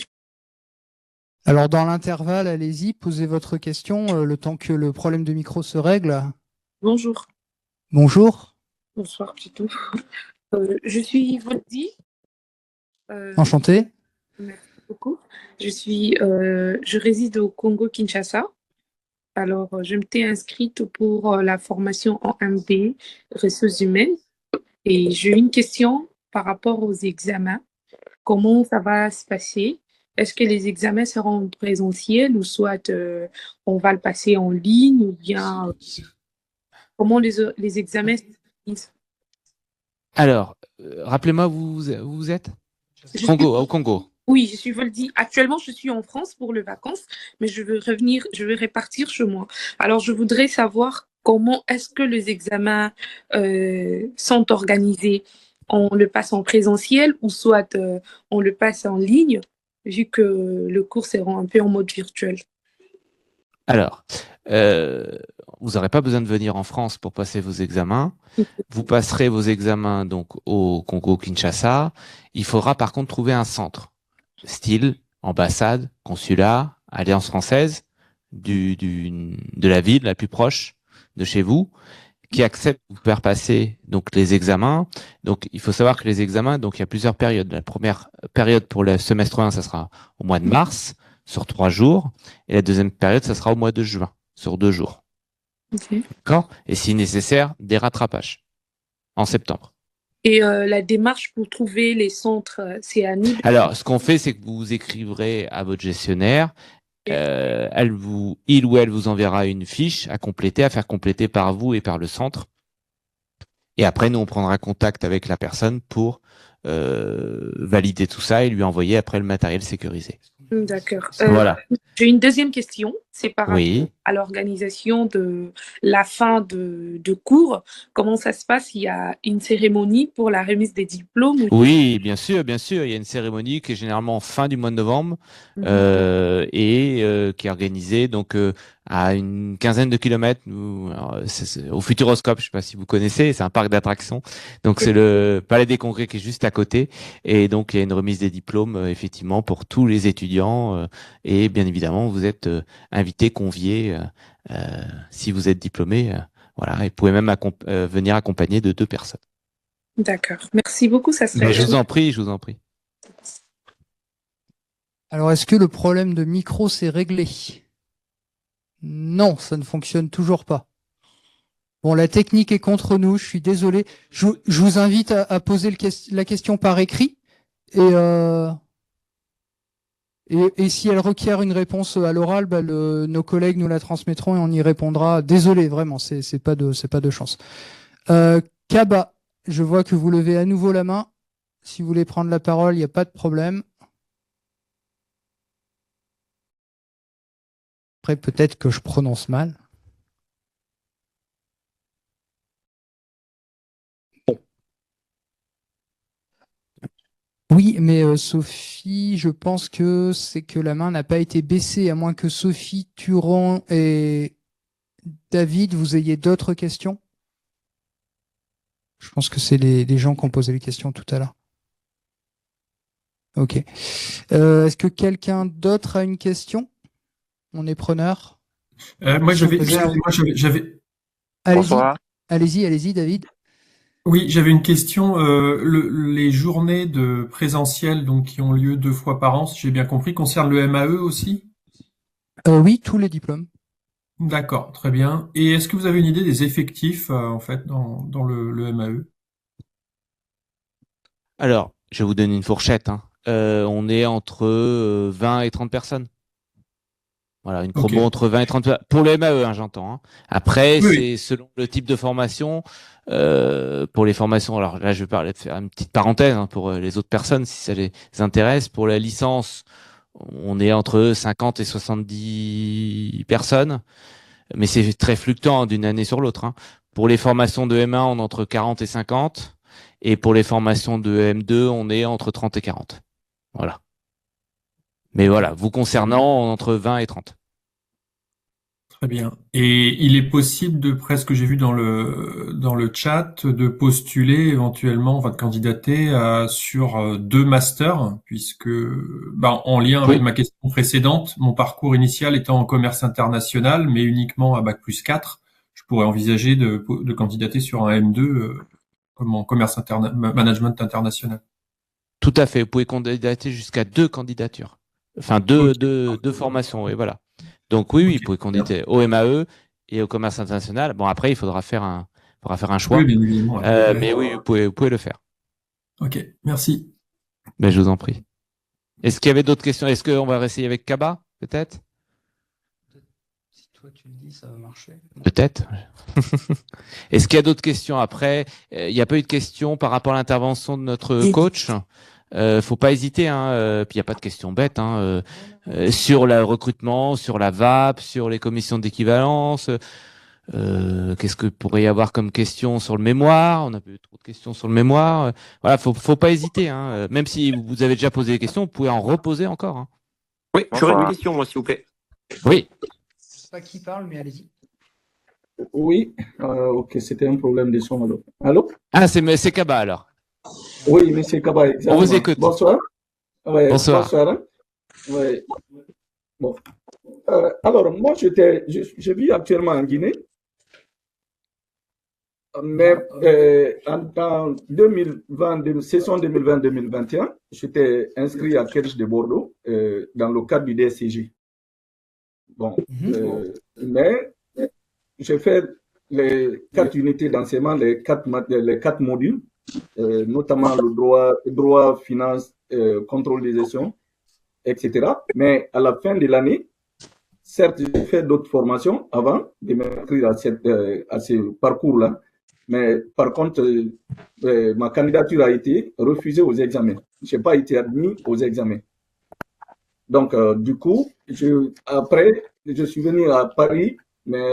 Alors, dans l'intervalle, allez-y, posez votre question le temps que le problème de micro se règle. Bonjour. Bonjour. Bonsoir plutôt. Je suis Voldi. Enchanté. Merci beaucoup. Je réside au Congo-Kinshasa. Alors, je m'étais inscrite pour la formation en MB, ressources humaines. Et j'ai une question par rapport aux examens. Comment ça va se passer? Est-ce que les examens seront en présentiel ou soit on va le passer en ligne ou bien comment les examens se passent? Alors, rappelez-moi, vous êtes au Congo. Oui, je suis Voldi. Actuellement, je suis en France pour les vacances, mais je veux repartir chez moi. Alors, je voudrais savoir comment est-ce que les examens sont organisés. On le passe en présentiel ou soit on le passe en ligne, vu que le cours sera un peu en mode virtuel. Alors, vous n'aurez pas besoin de venir en France pour passer vos examens. Vous passerez vos examens donc au Congo-Kinshasa. Il faudra par contre trouver un centre, style ambassade, consulat, Alliance française de la ville la plus proche de chez vous, qui accepte de vous faire passer donc les examens. Donc, il faut savoir que les examens, donc il y a plusieurs périodes. La première période pour le semestre 1, ça sera au mois de mars, sur 3 jours. Et la deuxième période, ça sera au mois de juin, sur 2 jours. Okay. D'accord? Et si nécessaire, des rattrapages en septembre. Et la démarche pour trouver les centres, c'est à nous. Alors, ce qu'on fait, c'est que vous écrivrez à votre gestionnaire. Il ou elle vous enverra une fiche à compléter, à faire compléter par vous et par le centre. Et après, nous, on prendra contact avec la personne pour valider tout ça et lui envoyer après le matériel sécurisé. D'accord. Voilà. J'ai une deuxième question. C'est par Oui. rapport à l'organisation de la fin de cours. Comment ça se passe? Il y a une cérémonie pour la remise des diplômes? Oui, bien sûr, bien sûr. Il y a une cérémonie qui est généralement fin du mois de novembre et qui est organisée donc à une quinzaine de kilomètres au Futuroscope. Je sais pas si vous connaissez, c'est un parc d'attractions. Donc c'est le Palais des Congrès qui est juste à côté et donc il y a une remise des diplômes effectivement pour tous les étudiants et bien évidemment vous êtes invités, conviés si vous êtes diplômé. Voilà, et vous pouvez même venir accompagné de 2 personnes. D'accord. Merci beaucoup. Ça serait. Mais je vous en prie, je vous en prie. Alors, est-ce que le problème de micro s'est réglé? Non, ça ne fonctionne toujours pas. Bon, la technique est contre nous, je suis désolé. Je vous invite à poser la question par écrit et si elle requiert une réponse à l'oral, nos collègues nous la transmettront et on y répondra. Désolé, vraiment, c'est pas de chance. Kaba, je vois que vous levez à nouveau la main. Si vous voulez prendre la parole, il n'y a pas de problème. Après, peut-être que je prononce mal. Oui, mais Sophie, je pense que c'est que la main n'a pas été baissée, à moins que Sophie, Turan et David, vous ayez d'autres questions. Je pense que c'est les gens qui ont posé les questions tout à l'heure. Ok. Est-ce que quelqu'un d'autre a une question? On est preneur. Moi, j'avais. Allez-y, David. Oui, j'avais une question. Les journées de présentiel, donc qui ont lieu 2 fois par an, si j'ai bien compris, concernent le MAE aussi? Oui, tous les diplômes. D'accord, très bien. Et est-ce que vous avez une idée des effectifs en fait dans le MAE? Alors, je vais vous donner une fourchette. On est entre 20 et 30 personnes. Voilà, une promo entre 20 et 30 personnes. Pour le MAE, j'entends. Après, c'est selon le type de formation. Pour les formations, alors là, je vais faire une petite parenthèse pour les autres personnes, si ça les intéresse. Pour la licence, on est entre 50 et 70 personnes. Mais c'est très fluctuant d'une année sur l'autre. Pour les formations de M1, on est entre 40 et 50. Et pour les formations de M2, on est entre 30 et 40. Voilà. Mais voilà, vous concernant, entre 20 et 30. Très bien. Et il est possible presque j'ai vu dans le chat, de postuler éventuellement, enfin de candidater sur 2 masters, puisque en lien avec ma question précédente, mon parcours initial étant en commerce international, mais uniquement à bac+4, je pourrais envisager de candidater sur un M2 comme en management international. Tout à fait. Vous pouvez candidater jusqu'à 2 candidatures. Enfin, deux formations, et voilà. Donc oui, vous pouvez candidater au MAE et au commerce international. Bon, après, il faudra faire un choix. Oui, bien évidemment. Mais oui, vous pouvez le faire. Ok, merci. Mais je vous en prie. Est-ce qu'il y avait d'autres questions? Est-ce qu'on va essayer avec Kaba, peut-être? Si toi tu le dis, ça va marcher. Peut-être. Est-ce qu'il y a d'autres questions après? Il n'y a pas eu de questions par rapport à l'intervention de notre coach. Faut pas hésiter, puis il n'y a pas de questions bêtes, sur le recrutement, sur la VAP, sur les commissions d'équivalence. Qu'est-ce que pourrait y avoir comme question sur le mémoire? On a eu trop de questions sur le mémoire. Voilà, faut pas hésiter, même si vous avez déjà posé des questions, vous pouvez en reposer encore. Oui, j'aurais une question, moi, s'il vous plaît. Oui. Je sais pas qui parle, mais allez-y. Oui, ok, c'était un problème de son. Allô? Ah, c'est Kaba alors. Oui, monsieur Kaba, exactement. On vous écoute. Bonsoir. Ouais, bonsoir. Ouais. Bon. Alors, moi, je vis actuellement en Guinée. Mais en 2020, saison 2020-2021, j'étais inscrit à Kerch de Bordeaux dans le cadre du DSCG. Bon, mais j'ai fait les 4 unités d'enseignement, les 4 modules, notamment le droit, finance, contrôle des gestions, etc. Mais à la fin de l'année, certes, j'ai fait d'autres formations avant de m'inscrire à ce parcours-là. Mais par contre, ma candidature a été refusée aux examens. Je n'ai pas été admis aux examens. Donc, du coup, après, je suis venu à Paris, mais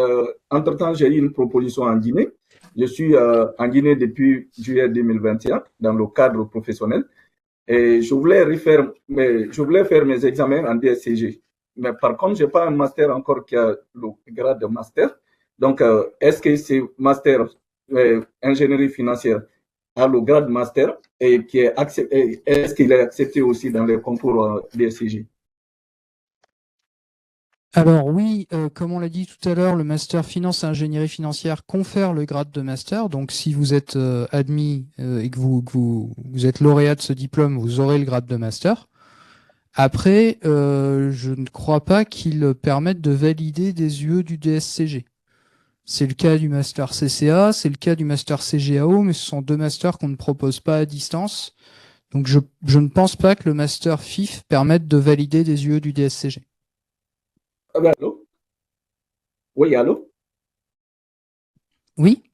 entre-temps, j'ai eu une proposition en Guinée. Je suis en Guinée depuis juillet 2021 dans le cadre professionnel. Et je voulais faire mes examens en DSCG. Mais par contre, je n'ai pas un master encore qui a le grade de master. Donc, est-ce que ce master ingénierie financière a le grade master et est-ce qu'il est accepté aussi dans les concours DSCG? Alors oui, comme on l'a dit tout à l'heure, le master finance et ingénierie financière confère le grade de master. Donc si vous êtes admis et que vous êtes lauréat de ce diplôme, vous aurez le grade de master. Après, je ne crois pas qu'ils permettent de valider des UE du DSCG. C'est le cas du master CCA, c'est le cas du master CGAO, mais ce sont deux masters qu'on ne propose pas à distance. Donc je ne pense pas que le master FIF permette de valider des UE du DSCG. Allô? Oui, allô? Oui.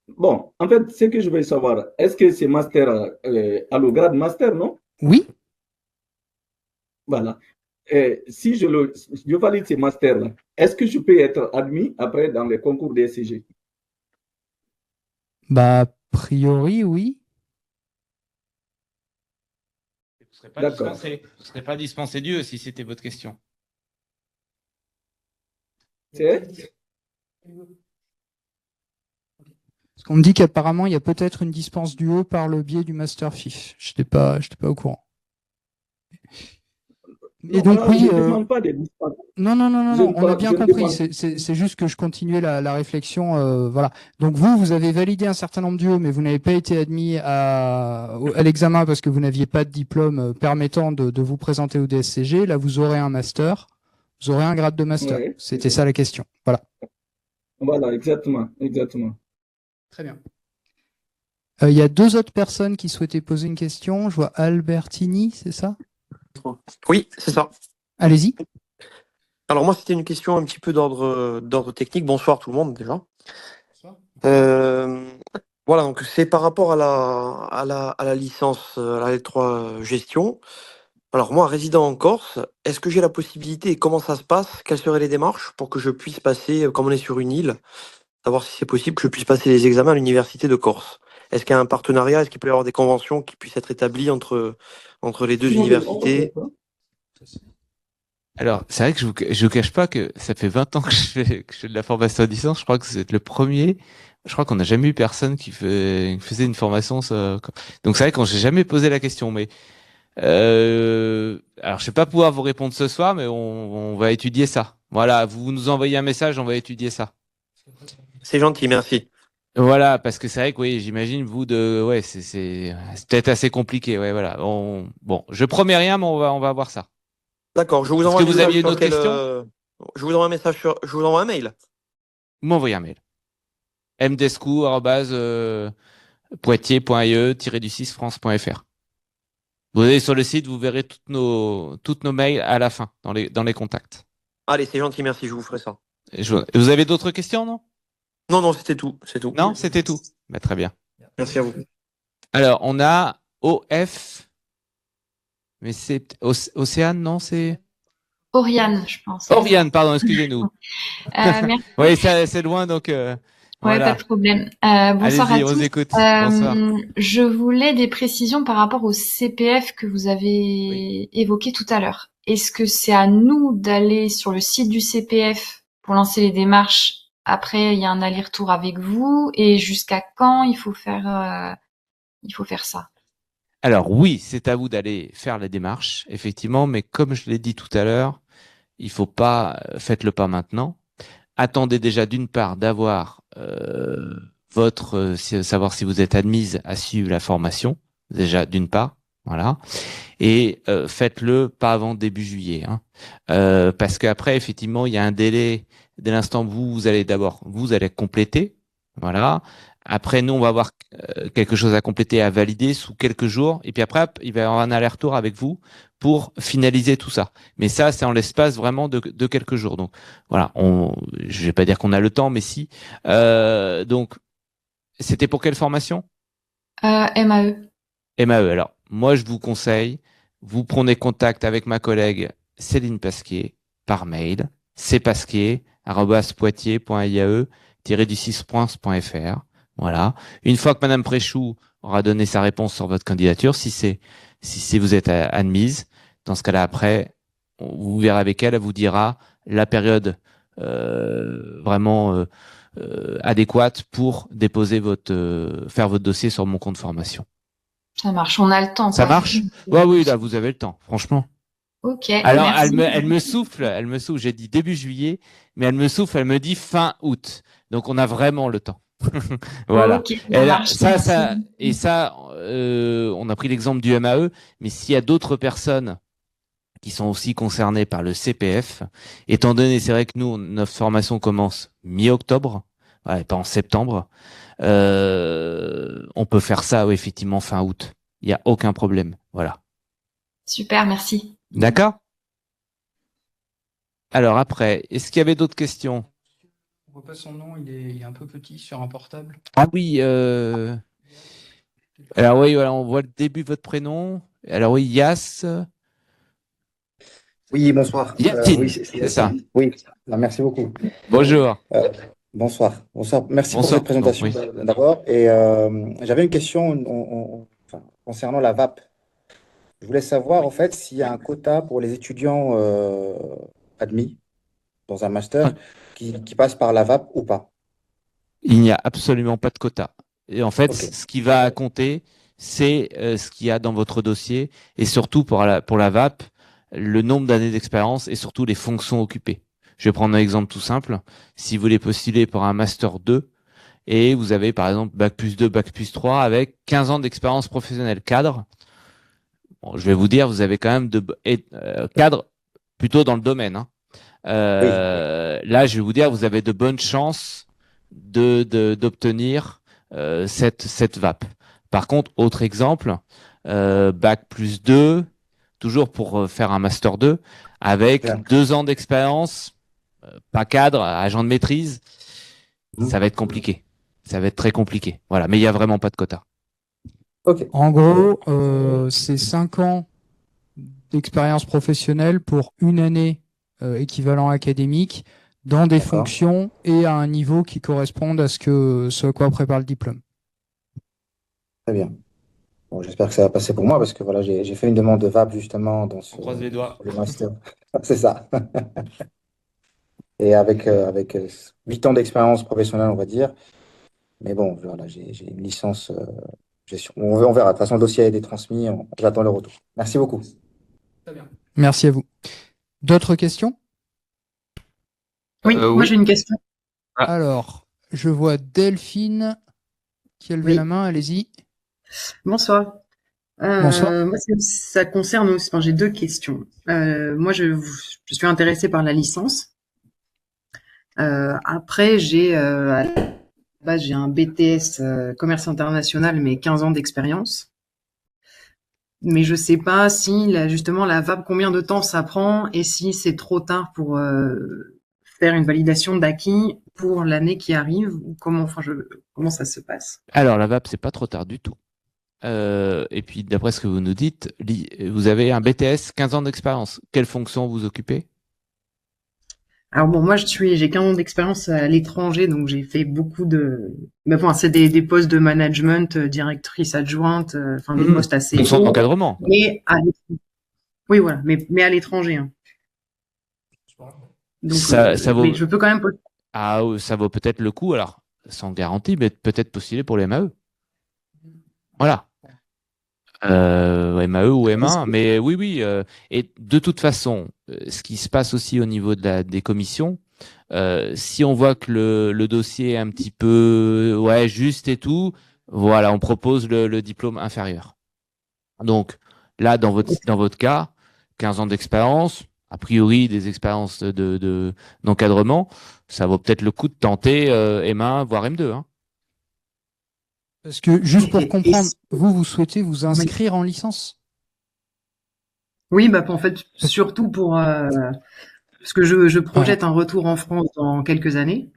Bon, en fait, ce que je veux savoir, est-ce que ces masters a le grade master, non? Oui. Voilà. Si je valide ces masters-là, est-ce que je peux être admis après dans les concours DSCG? Bah, a priori, oui. Vous ne serez pas dispensé d'UE si c'était votre question. C'est Parce qu'on me dit qu'apparemment, il y a peut-être une dispense du haut par le biais du master FIF. Je n'étais pas au courant. Et donc, oui. Je ne demande pas des dispenses. Non, on a bien compris. C'est juste que je continuais la réflexion. Voilà. Donc, vous avez validé un certain nombre d'UE, mais vous n'avez pas été admis à l'examen parce que vous n'aviez pas de diplôme permettant de vous présenter au DSCG. Là, vous aurez un master. Vous aurez un grade de master. Ouais. C'était ça la question. Voilà. Voilà, exactement. Très bien. Il y a deux autres personnes qui souhaitaient poser une question. Je vois Albertini, c'est ça? Oui, c'est ça. Allez-y. Alors moi, c'était une question un petit peu d'ordre technique. Bonsoir tout le monde déjà. Voilà, donc c'est par rapport à la licence, à la L3 gestion. Alors moi, résident en Corse, est-ce que j'ai la possibilité et comment ça se passe? Quelles seraient les démarches pour que je puisse passer, comme on est sur une île, savoir si c'est possible que je puisse passer les examens à l'université de Corse? Est-ce qu'il y a un partenariat? Est-ce qu'il peut y avoir des conventions qui puissent être établies entre les deux universités? Alors, c'est vrai que je vous cache pas que ça fait 20 ans que je fais de la formation à distance. Je crois que vous êtes le premier. Je crois qu'on n'a jamais eu personne qui faisait une formation. Donc c'est vrai qu'on j'ai jamais posé la question. Mais alors je vais pas pouvoir vous répondre ce soir, mais on va étudier ça. Voilà, vous nous envoyez un message, on va étudier ça. C'est gentil, merci. Voilà, parce que c'est vrai que oui, j'imagine c'est peut-être assez compliqué. Ouais, voilà. Bon, je promets rien, mais on va voir ça. D'accord, je vous envoie Est-ce que vous aviez une autre question? Je vous envoie un message je vous envoie un mail. Vous m'envoyez un mail. mdescou@poitiers.ie-du6france.fr. Vous allez sur le site, vous verrez toutes nos mails à la fin, dans les contacts. Allez, c'est gentil, merci, je vous ferai ça. Vous avez d'autres questions, non? Non, c'était tout. Non, c'était tout. Bah, très bien. Merci à vous. Alors, on a OF, mais c'est Océane, non? C'est Oriane, je pense. Oriane, pardon, excusez-nous. Merci. Oui, c'est loin, donc Ouais, voilà. pas de problème. Bonsoir à Allez-y, on tous. vous écoute. Bonsoir. Je voulais des précisions par rapport au CPF que vous avez évoqué tout à l'heure. Est-ce que c'est à nous d'aller sur le site du CPF pour lancer les démarches? Après, il y a un aller-retour avec vous, et jusqu'à quand il faut faire ça? Alors oui, c'est à vous d'aller faire la démarche, effectivement, mais comme je l'ai dit tout à l'heure, faites-le pas maintenant. Attendez déjà d'une part d'avoir savoir si vous êtes admise à suivre la formation, déjà d'une part, voilà. et faites-le pas avant début juillet, hein. Parce qu'après, effectivement, il y a un délai. Dès l'instant où vous allez compléter, voilà. Après, nous, on va avoir quelque chose à compléter, à valider sous quelques jours. Et puis après, hop, il va y avoir un aller-retour avec vous pour finaliser tout ça. Mais ça, c'est en l'espace vraiment de quelques jours. Donc, voilà. Je vais pas dire qu'on a le temps, mais si. Donc, c'était pour quelle formation? MAE. MAE. Alors, moi, je vous conseille, vous prenez contact avec ma collègue Céline Pasquier par mail, cpasquier@poitiers.iae-du6points.fr. Voilà. Une fois que Madame Préchou aura donné sa réponse sur votre candidature, si vous êtes admise, dans ce cas-là, après, vous verrez avec elle, elle vous dira la période vraiment adéquate pour déposer faire votre dossier sur mon compte formation. Ça marche, on a le temps. Ça quoi. marche? Ouais, oui, là, vous avez le temps, franchement. Ok. Alors, merci. elle me souffle, j'ai dit début juillet, mais elle me dit fin août. Donc, on a vraiment le temps. Voilà. Ok, Et là, marche, ça, merci. on a pris l'exemple du MAE, mais s'il y a d'autres personnes qui sont aussi concernées par le CPF, étant donné, c'est vrai que nous, notre formation commence mi-octobre, ouais, pas en septembre, on peut faire ça, oui, effectivement, fin août. Il n'y a aucun problème. Voilà. Super, merci. D'accord? Alors après, est-ce qu'il y avait d'autres questions? On voit pas son nom, il est un peu petit sur un portable. Ah oui, alors oui, voilà, on voit le début de votre prénom. Alors oui, Yas. Oui, bonsoir. Yacine, Oui, c'est ça. Oui, merci beaucoup. Bonjour. Bonsoir. Bonsoir. Merci pour Bonsoir. cette présentation Oui. d'abord. Et j'avais une question concernant la VAP. Je voulais savoir en fait s'il y a un quota pour les étudiants admis dans un master qui passent par la VAP ou pas. Il n'y a absolument pas de quota. Et en fait, Ok. ce qui va compter, c'est ce qu'il y a dans votre dossier et surtout pour la VAP, le nombre d'années d'expérience et surtout les fonctions occupées. Je vais prendre un exemple tout simple. Si vous voulez postuler pour un Master 2 et vous avez par exemple Bac plus 2, Bac plus 3 avec 15 ans d'expérience professionnelle cadre, bon, je vais vous dire, vous avez quand même cadre plutôt dans le domaine, hein. Là, je vais vous dire, vous avez de bonnes chances d'obtenir cette VAP. Par contre, autre exemple, Bac plus 2, toujours pour faire un Master 2, avec 2 ans d'expérience, pas cadre, agent de maîtrise, ça va être compliqué. Ça va être très compliqué. Voilà, mais il n'y a vraiment pas de quota. En gros, c'est 5 ans d'expérience professionnelle pour une année équivalent académique dans des fonctions et à un niveau qui corresponde à ce à quoi prépare le diplôme. Très bien. Bon, j'espère que ça va passer pour moi parce que voilà, j'ai fait une demande de VAP justement dans On croise les doigts. le master. C'est ça. Et avec 8 ans d'expérience professionnelle, on va dire. Mais bon, voilà, j'ai une licence gestion. On verra. De toute façon, le dossier a été transmis. J'attends le retour. Merci beaucoup. Merci à vous. D'autres questions? Oui, moi j'ai une question. Alors, je vois Delphine qui a levé la main. Allez-y. Bonsoir. Bonsoir. Moi, ça concerne aussi. Enfin, j'ai deux questions. Moi, je suis intéressée par la licence. Après, à la base, j'ai un BTS commerce international, mais 15 ans d'expérience. Mais je sais pas si justement la VAP, combien de temps ça prend et si c'est trop tard pour faire une validation d'acquis pour l'année qui arrive ou comment ça se passe? Alors, la VAP, c'est pas trop tard du tout. Et puis, d'après ce que vous nous dites, vous avez un BTS, 15 ans d'expérience. Quelle fonction vous occupez? Alors bon, moi j'ai 15 ans d'expérience à l'étranger, donc j'ai fait beaucoup mais bon, c'est des postes de management, directrice adjointe, enfin des postes assez Fonction hauts. d'encadrement. Mais oui, voilà, mais à l'étranger, hein. Donc, Ça vaut... mais je peux quand même postuler. Ah, ça vaut peut-être le coup, alors, sans garantie, mais peut-être postuler pour les MAE. Voilà. MAE ou M1, mais oui. Et de toute façon, ce qui se passe aussi au niveau des commissions, si on voit que le dossier est un petit peu juste et tout, voilà, on propose le diplôme inférieur. Donc, Là, dans votre cas, 15 ans d'expérience, a priori des expériences d'encadrement, ça vaut peut-être le coup de tenter M1 voire M2. Hein. Parce que juste pour comprendre, vous souhaitez vous inscrire en licence? Oui, bah en fait, surtout pour parce que je projette un retour en France dans quelques années.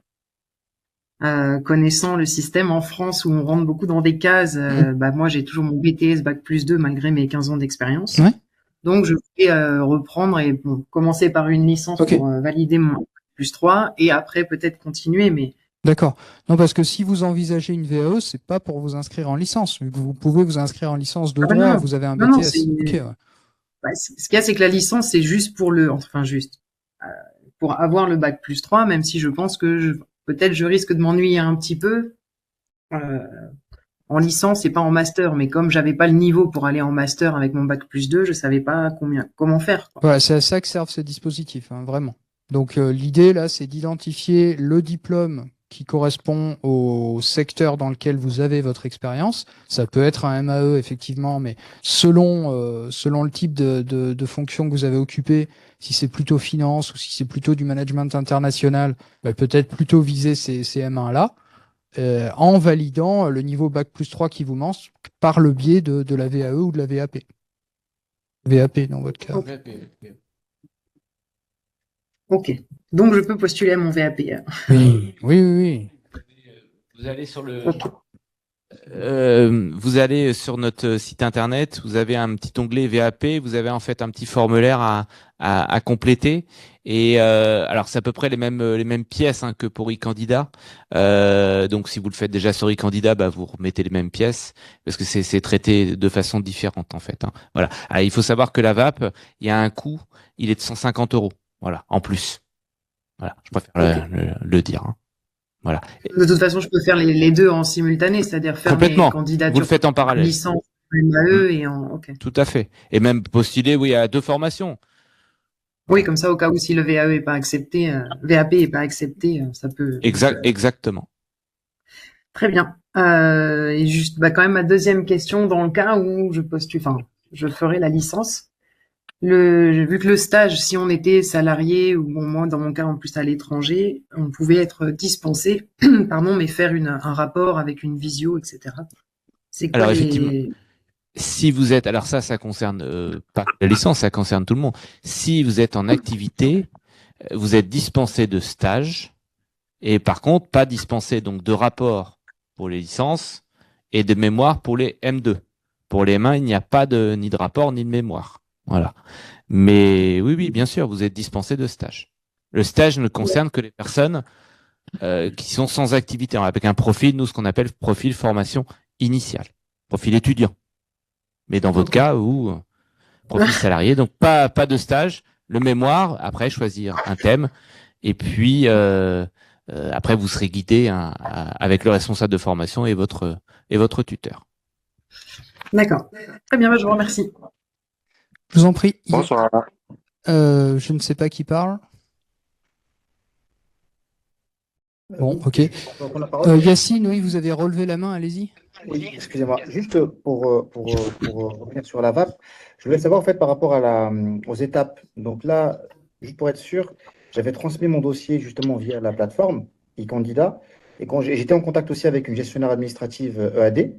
Connaissant le système en France où on rentre beaucoup dans des cases, bah moi j'ai toujours mon BTS Bac+2 malgré mes 15 ans d'expérience. Ouais. Donc je vais reprendre et commencer par une licence pour valider mon +3 et après peut-être continuer, mais D'accord. Non, parce que si vous envisagez une VAE, c'est pas pour vous inscrire en licence. Vous pouvez vous inscrire en licence de droit, vous avez un non, BTS. Ok, ouais. Bah, ce qu'il y a, c'est que la licence, c'est juste pour pour avoir le Bac+3, même si je pense que peut-être je risque de m'ennuyer un petit peu en licence et pas en master. Mais comme j'avais pas le niveau pour aller en master avec mon Bac+2, je savais pas comment faire. Voilà, c'est à ça que servent ces dispositifs, hein, vraiment. Donc l'idée là, c'est d'identifier le diplôme qui correspond au secteur dans lequel vous avez votre expérience. Ça peut être un MAE, effectivement, mais selon le type de fonction que vous avez occupé, si c'est plutôt finance ou si c'est plutôt du management international, bah, peut-être plutôt viser ces M1-là, en validant le niveau Bac+3 qui vous manque par le biais de la VAE ou de la VAP. VAP dans votre cas. Ok. Donc je peux postuler à mon VAP. Oui. Vous allez sur vous allez sur notre site internet, vous avez un petit onglet VAP, vous avez en fait un petit formulaire à compléter. Et alors c'est à peu près les mêmes pièces hein, que pour e-candidat. Donc si vous le faites déjà sur e-candidat, bah, vous remettez les mêmes pièces parce que c'est traité de façon différente en fait. Hein. Voilà. Alors, il faut savoir que la VAP, il y a un coût, il est de 150 €. Voilà, en plus. Voilà, je préfère le dire. Hein. Voilà. De toute façon, je peux faire les deux en simultané, c'est-à-dire faire mes candidatures vous le faites en parallèle. licence MAE et en Tout à fait. Et même postuler, oui, à 2 formations. Oui, comme ça, au cas où si le VAE est pas accepté, VAP est pas accepté, ça peut. Exactement. Très bien. Et juste, quand même ma deuxième question, dans le cas où je ferai la licence. Vu que le stage, si on était salarié ou moi dans mon cas en plus à l'étranger, on pouvait être dispensé, mais faire un rapport avec une visio, etc. C'est quoi effectivement, si vous êtes, alors ça concerne pas la licence, ça concerne tout le monde. Si vous êtes en activité, vous êtes dispensé de stage et par contre pas dispensé donc de rapport pour les licences et de mémoire pour les M2. Pour les M1, il n'y a pas ni de rapport ni de mémoire. Voilà. Mais oui, bien sûr, vous êtes dispensé de stage. Le stage ne concerne que les personnes qui sont sans activité, avec un profil, nous, ce qu'on appelle profil formation initiale, profil étudiant. Mais dans votre cas, profil salarié, donc pas de stage, le mémoire, après choisir un thème, et puis après vous serez guidé avec le responsable de formation et votre tuteur. D'accord. Très bien, je vous remercie. Je vous en prie. Bonsoir. Je ne sais pas qui parle. Bon, ok. Yacine, oui, vous avez relevé la main, allez-y. Oui, excusez-moi. Juste pour revenir sur la VAP, je voulais savoir en fait par rapport aux étapes. Donc là, juste pour être sûr, j'avais transmis mon dossier justement via la plateforme e-candidat. Et quand j'étais en contact aussi avec une gestionnaire administrative EAD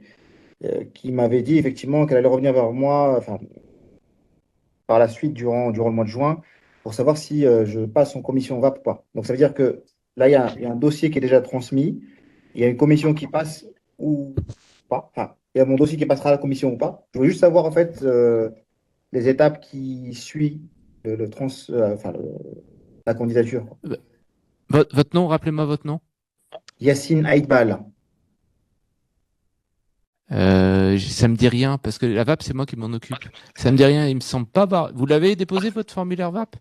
qui m'avait dit effectivement qu'elle allait revenir vers moi par la suite durant le mois de juin pour savoir si je passe en commission VAP ou pas. Donc ça veut dire que là, il y a un dossier qui est déjà transmis, il y a une commission qui passe ou pas. Enfin, il y a mon dossier qui passera à la commission ou pas. Je veux juste savoir en fait les étapes qui suivent la candidature. Votre nom, rappelez-moi votre nom. Yacine Aïdbal. Ça me dit rien parce que la VAP c'est moi qui m'en occupe. Ça me dit rien, il me semble pas. Vous l'avez déposé votre formulaire VAP?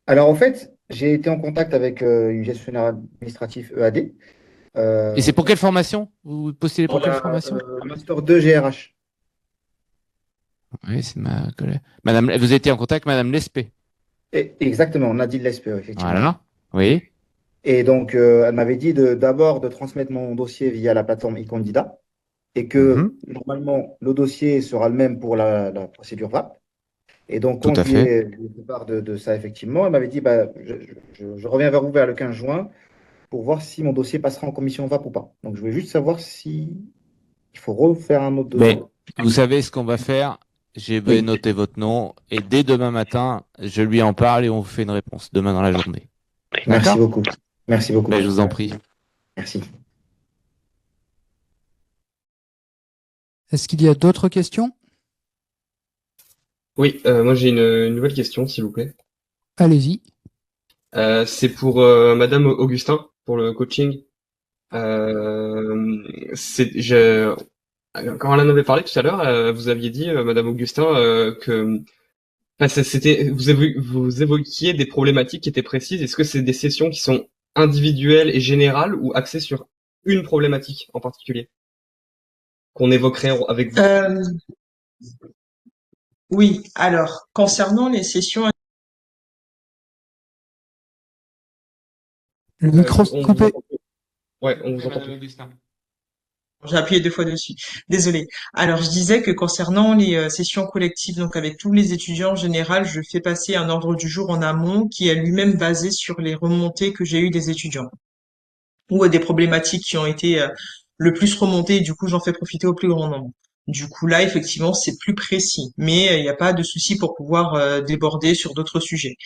Alors en fait, j'ai été en contact avec une gestionnaire administrative EAD. Et c'est pour quelle formation? Vous postulez pour quelle formation? Master 2 GRH. Oui, c'est ma collègue. Madame, vous étiez en contact avec Madame Lespé. Exactement, Nadine Lespé, effectivement. Voilà, oui. Et donc, elle m'avait dit d'abord de transmettre mon dossier via la plateforme e-candidat. et que normalement, le dossier sera le même pour la procédure VAP. Et donc, Tout quand à je lui fait. ai fait part de ça, effectivement, elle m'avait dit, bah, je reviens vers vous vers le 15 juin pour voir si mon dossier passera en commission VAP ou pas. Donc, je voulais juste savoir si il faut refaire un autre dossier. Mais vous savez ce qu'on va faire? Je vais Oui, noter votre nom et dès demain matin, je lui en parle et on vous fait une réponse demain dans la journée. merci D'accord? beaucoup. Merci beaucoup. Ben, je vous en prie. Merci. Est-ce qu'il y a d'autres questions? Oui, moi j'ai une nouvelle question, s'il vous plaît. Allez-y. C'est pour Madame Augustin, pour le coaching. C'est, quand elle en avait parlé tout à l'heure, vous aviez dit, Madame Augustin, que enfin, vous évoquiez des problématiques qui étaient précises. Est-ce que c'est des sessions qui sont individuelles et générales ou axées sur une problématique en particulier qu'on évoquerait avec vous? Oui, alors, concernant les sessions, Le micro on vous coupé. entend plus. Ouais, on vous entend plus. j'ai appuyé 2 fois dessus. Désolée. Alors, je disais que concernant les sessions collectives, donc avec tous les étudiants en général, je fais passer un ordre du jour en amont qui est lui-même basé sur les remontées que j'ai eues des étudiants ou des problématiques qui ont été le plus remontées et du coup, j'en fais profiter au plus grand nombre. Du coup, là, effectivement, c'est plus précis, mais il n'y a pas de souci pour pouvoir déborder sur d'autres sujets.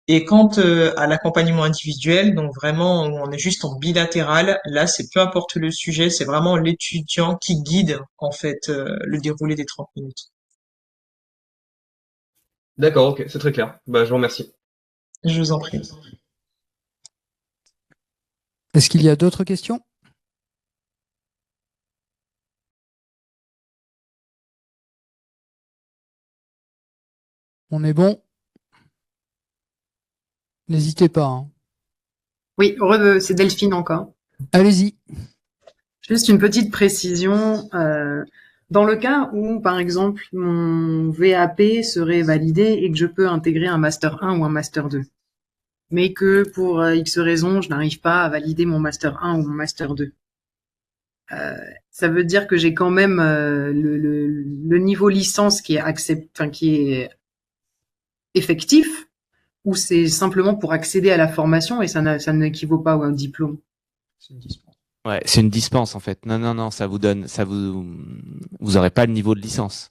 Et quant à l'accompagnement individuel, donc vraiment, où on est juste en bilatéral, là, c'est peu importe le sujet, c'est vraiment l'étudiant qui guide, en fait, le déroulé des 30 minutes. D'accord, ok, c'est très clair. Bah, je vous remercie. Je vous en prie. Est-ce qu'il y a d'autres questions? On est bon? N'hésitez pas, hein. Oui, c'est Delphine encore. Allez-y. Juste une petite précision. Dans le cas où, par exemple, mon VAP serait validé et que je peux intégrer un Master 1 ou un Master 2, mais que pour X raisons, je n'arrive pas à valider mon Master 1 ou mon Master 2. Ça veut dire que j'ai quand même le niveau licence qui est qui est effectif, ou c'est simplement pour accéder à la formation et ça n'équivaut pas à un diplôme. Ouais, c'est une dispense en fait. Non, ça vous aurez pas le niveau de licence.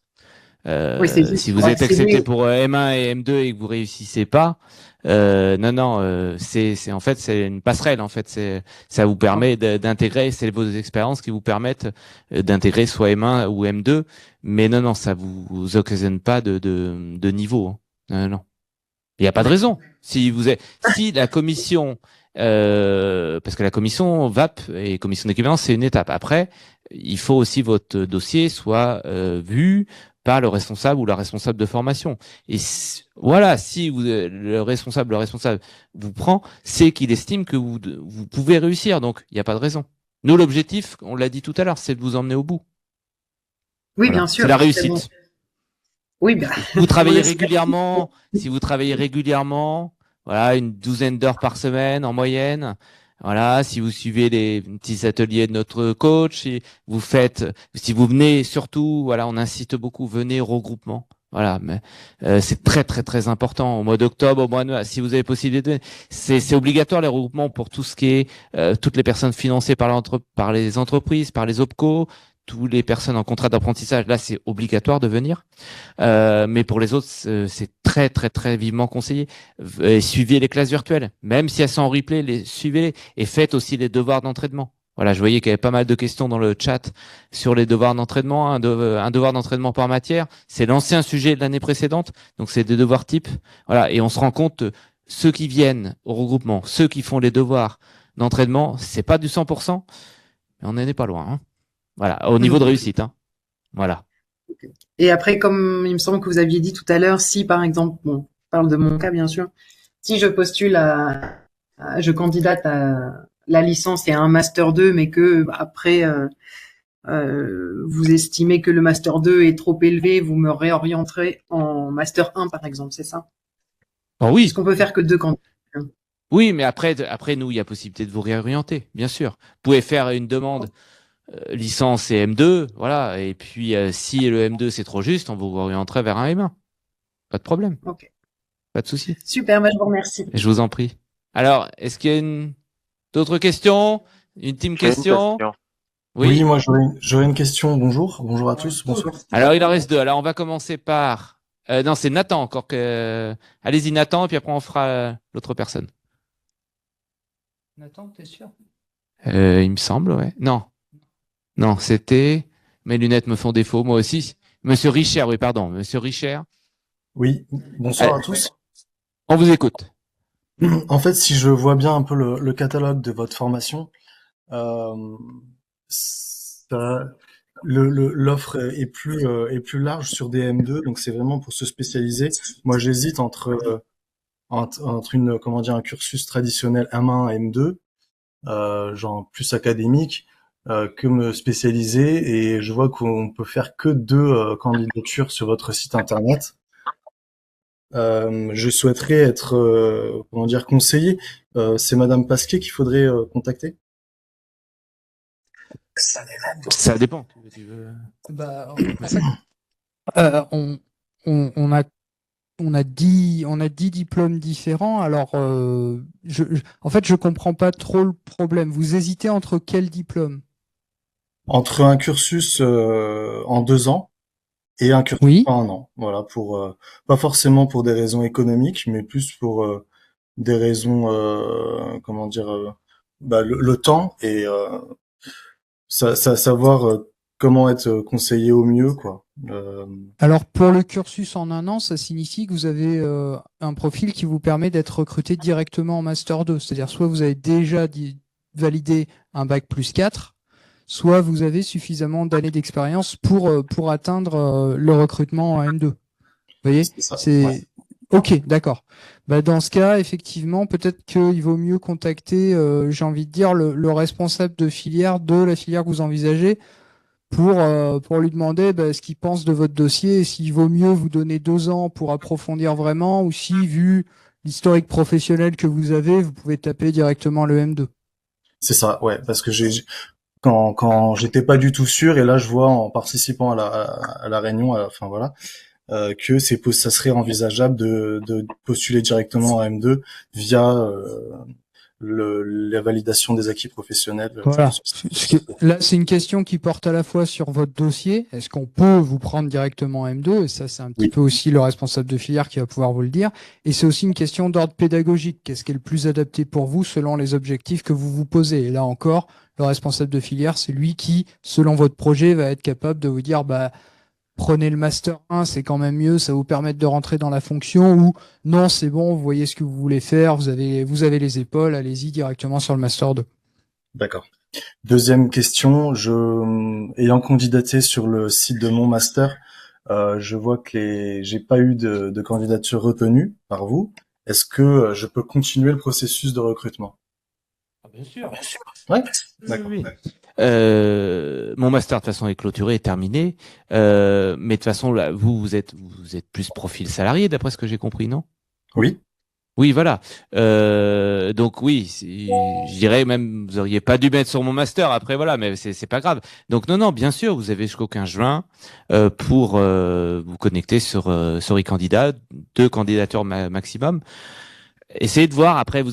Oui, c'est juste Si vous pour êtes accéder. accepté pour M1 et M2 et que vous réussissez pas, c'est en fait c'est une passerelle en fait. Ça vous permet d'intégrer, c'est vos expériences qui vous permettent d'intégrer soit M1 ou M2, mais non, ça vous occasionne pas de niveau. Hein. Non. Il n'y a pas de raison. Si la commission, parce que la commission VAP et commission d'équivalence, c'est une étape. Après, il faut aussi votre dossier soit vu par le responsable ou la responsable de formation. Et voilà, si le responsable vous prend, c'est qu'il estime que vous pouvez réussir. Donc, il n'y a pas de raison. Nous, l'objectif, on l'a dit tout à l'heure, c'est de vous emmener au bout. Oui, Voilà. bien sûr. C'est la C'est réussite. bon. Oui, bien. Vous travaillez On espère. régulièrement, si vous travaillez régulièrement, voilà, une douzaine d'heures par semaine en moyenne. Voilà, si vous suivez les petits ateliers de notre coach, si vous venez surtout, voilà, on insiste beaucoup, venez au regroupement. Voilà, mais c'est très très très important. Au mois d'octobre, au mois de si vous avez possibilité, c'est obligatoire les regroupements pour tout ce qui est toutes les personnes financées par les entreprises, par les OPCO, toutes les personnes en contrat d'apprentissage. Là, c'est obligatoire de venir. Mais pour les autres, c'est très très très vivement conseillé. Suivez les classes virtuelles, même si elles sont en replay, suivez-les et faites aussi les devoirs d'entraînement. Voilà, je voyais qu'il y avait pas mal de questions dans le chat sur les devoirs d'entraînement. Un devoir d'entraînement par matière, c'est l'ancien sujet de l'année précédente, donc c'est des devoirs types. Voilà, et on se rend compte, ceux qui viennent au regroupement, ceux qui font les devoirs d'entraînement, c'est pas du 100%, mais on n'en est pas loin. Hein. Voilà, au niveau de réussite. Hein. Voilà. Et après, comme il me semble que vous aviez dit tout à l'heure, si par exemple, bon, je parle de mon cas bien sûr, si je postule je candidate à la licence et à un master 2, mais que après vous estimez que le master 2 est trop élevé, vous me réorienterez en master 1 par exemple, c'est ça? Oh oui. Est-ce qu'on peut faire que 2 candidats? Oui, mais après nous, il y a possibilité de vous réorienter, bien sûr. Vous pouvez faire une demande licence et M2, voilà. Et puis, si le M2 c'est trop juste, on vous orienterait vers un M1. Pas de problème. Ok. Pas de souci. Super, je vous remercie. Je vous en prie. Alors, est-ce qu'il y a d'autres questions? Une team question? Oui, moi j'aurais une question. Bonjour à tous, bonsoir. Alors, il en reste deux. Alors, on va commencer par... non, c'est Nathan encore que... Allez-y, Nathan, et puis après, on fera l'autre personne. Nathan, t'es sûr? Il me semble, ouais. Non, c'était... Mes lunettes me font défaut, moi aussi. Monsieur Richer, oui, pardon. Monsieur Richer. Oui, bonsoir à tous. On vous écoute. En fait, si je vois bien un peu le catalogue de votre formation, l'offre est plus large sur des M2, donc c'est vraiment pour se spécialiser. Moi, j'hésite entre un cursus traditionnel M1 M2, genre plus académique, que me spécialiser, et je vois qu'on peut faire que 2 candidatures sur votre site internet. Je souhaiterais être conseillé. C'est Madame Pasquet qu'il faudrait contacter. Ça dépend. Bah, on a 10 diplômes différents. Alors, en fait, je comprends pas trop le problème. Vous hésitez entre quels diplômes? Entre un cursus en 2 ans et un cursus en 1 an. Voilà, pour pas forcément pour des raisons économiques, mais plus pour des raisons le temps et savoir comment être conseillé au mieux, quoi. Alors, pour le cursus en 1 an, ça signifie que vous avez un profil qui vous permet d'être recruté directement en Master 2. C'est-à-dire, soit vous avez déjà validé un bac plus 4, soit vous avez suffisamment d'années d'expérience pour atteindre le recrutement en M2. Vous voyez? C'est ok, d'accord. Bah, dans ce cas, effectivement, peut-être qu'il vaut mieux contacter, j'ai envie de dire, le responsable de filière de la filière que vous envisagez pour lui demander ce qu'il pense de votre dossier et s'il vaut mieux vous donner 2 ans pour approfondir vraiment, ou si, vu l'historique professionnel que vous avez, vous pouvez taper directement le M2. C'est ça, ouais, parce que quand j'étais pas du tout sûr, et là je vois en participant à la réunion, que ça serait envisageable de postuler directement à M2 via la validation des acquis professionnels. Voilà. Là, c'est une question qui porte à la fois sur votre dossier. Est-ce qu'on peut vous prendre directement en M2? Et ça, c'est un petit peu aussi le responsable de filière qui va pouvoir vous le dire. Et c'est aussi une question d'ordre pédagogique. Qu'est-ce qui est le plus adapté pour vous selon les objectifs que vous vous posez? Et là encore, le responsable de filière, c'est lui qui, selon votre projet, va être capable de vous dire, prenez le Master 1, c'est quand même mieux, ça vous permet de rentrer dans la fonction, ou non, c'est bon, vous voyez ce que vous voulez faire, vous avez les épaules, allez-y directement sur le Master 2. D'accord. Deuxième question, ayant candidaté sur le site de mon master, je vois que j'ai pas eu de candidature retenue par vous. Est-ce que je peux continuer le processus de recrutement? Bien sûr. Ouais. D'accord. Oui. Mon master de toute façon est clôturé et terminé, mais de toute façon là, vous êtes plus profil salarié d'après ce que j'ai compris, non? Oui. Oui, voilà. Donc oui, je dirais même vous auriez pas dû mettre sur mon master. Après voilà, mais c'est pas grave. Donc non, bien sûr, vous avez jusqu'au 15 juin pour vous connecter sur eCandidat, 2 candidatures maximum. Essayez de voir, après,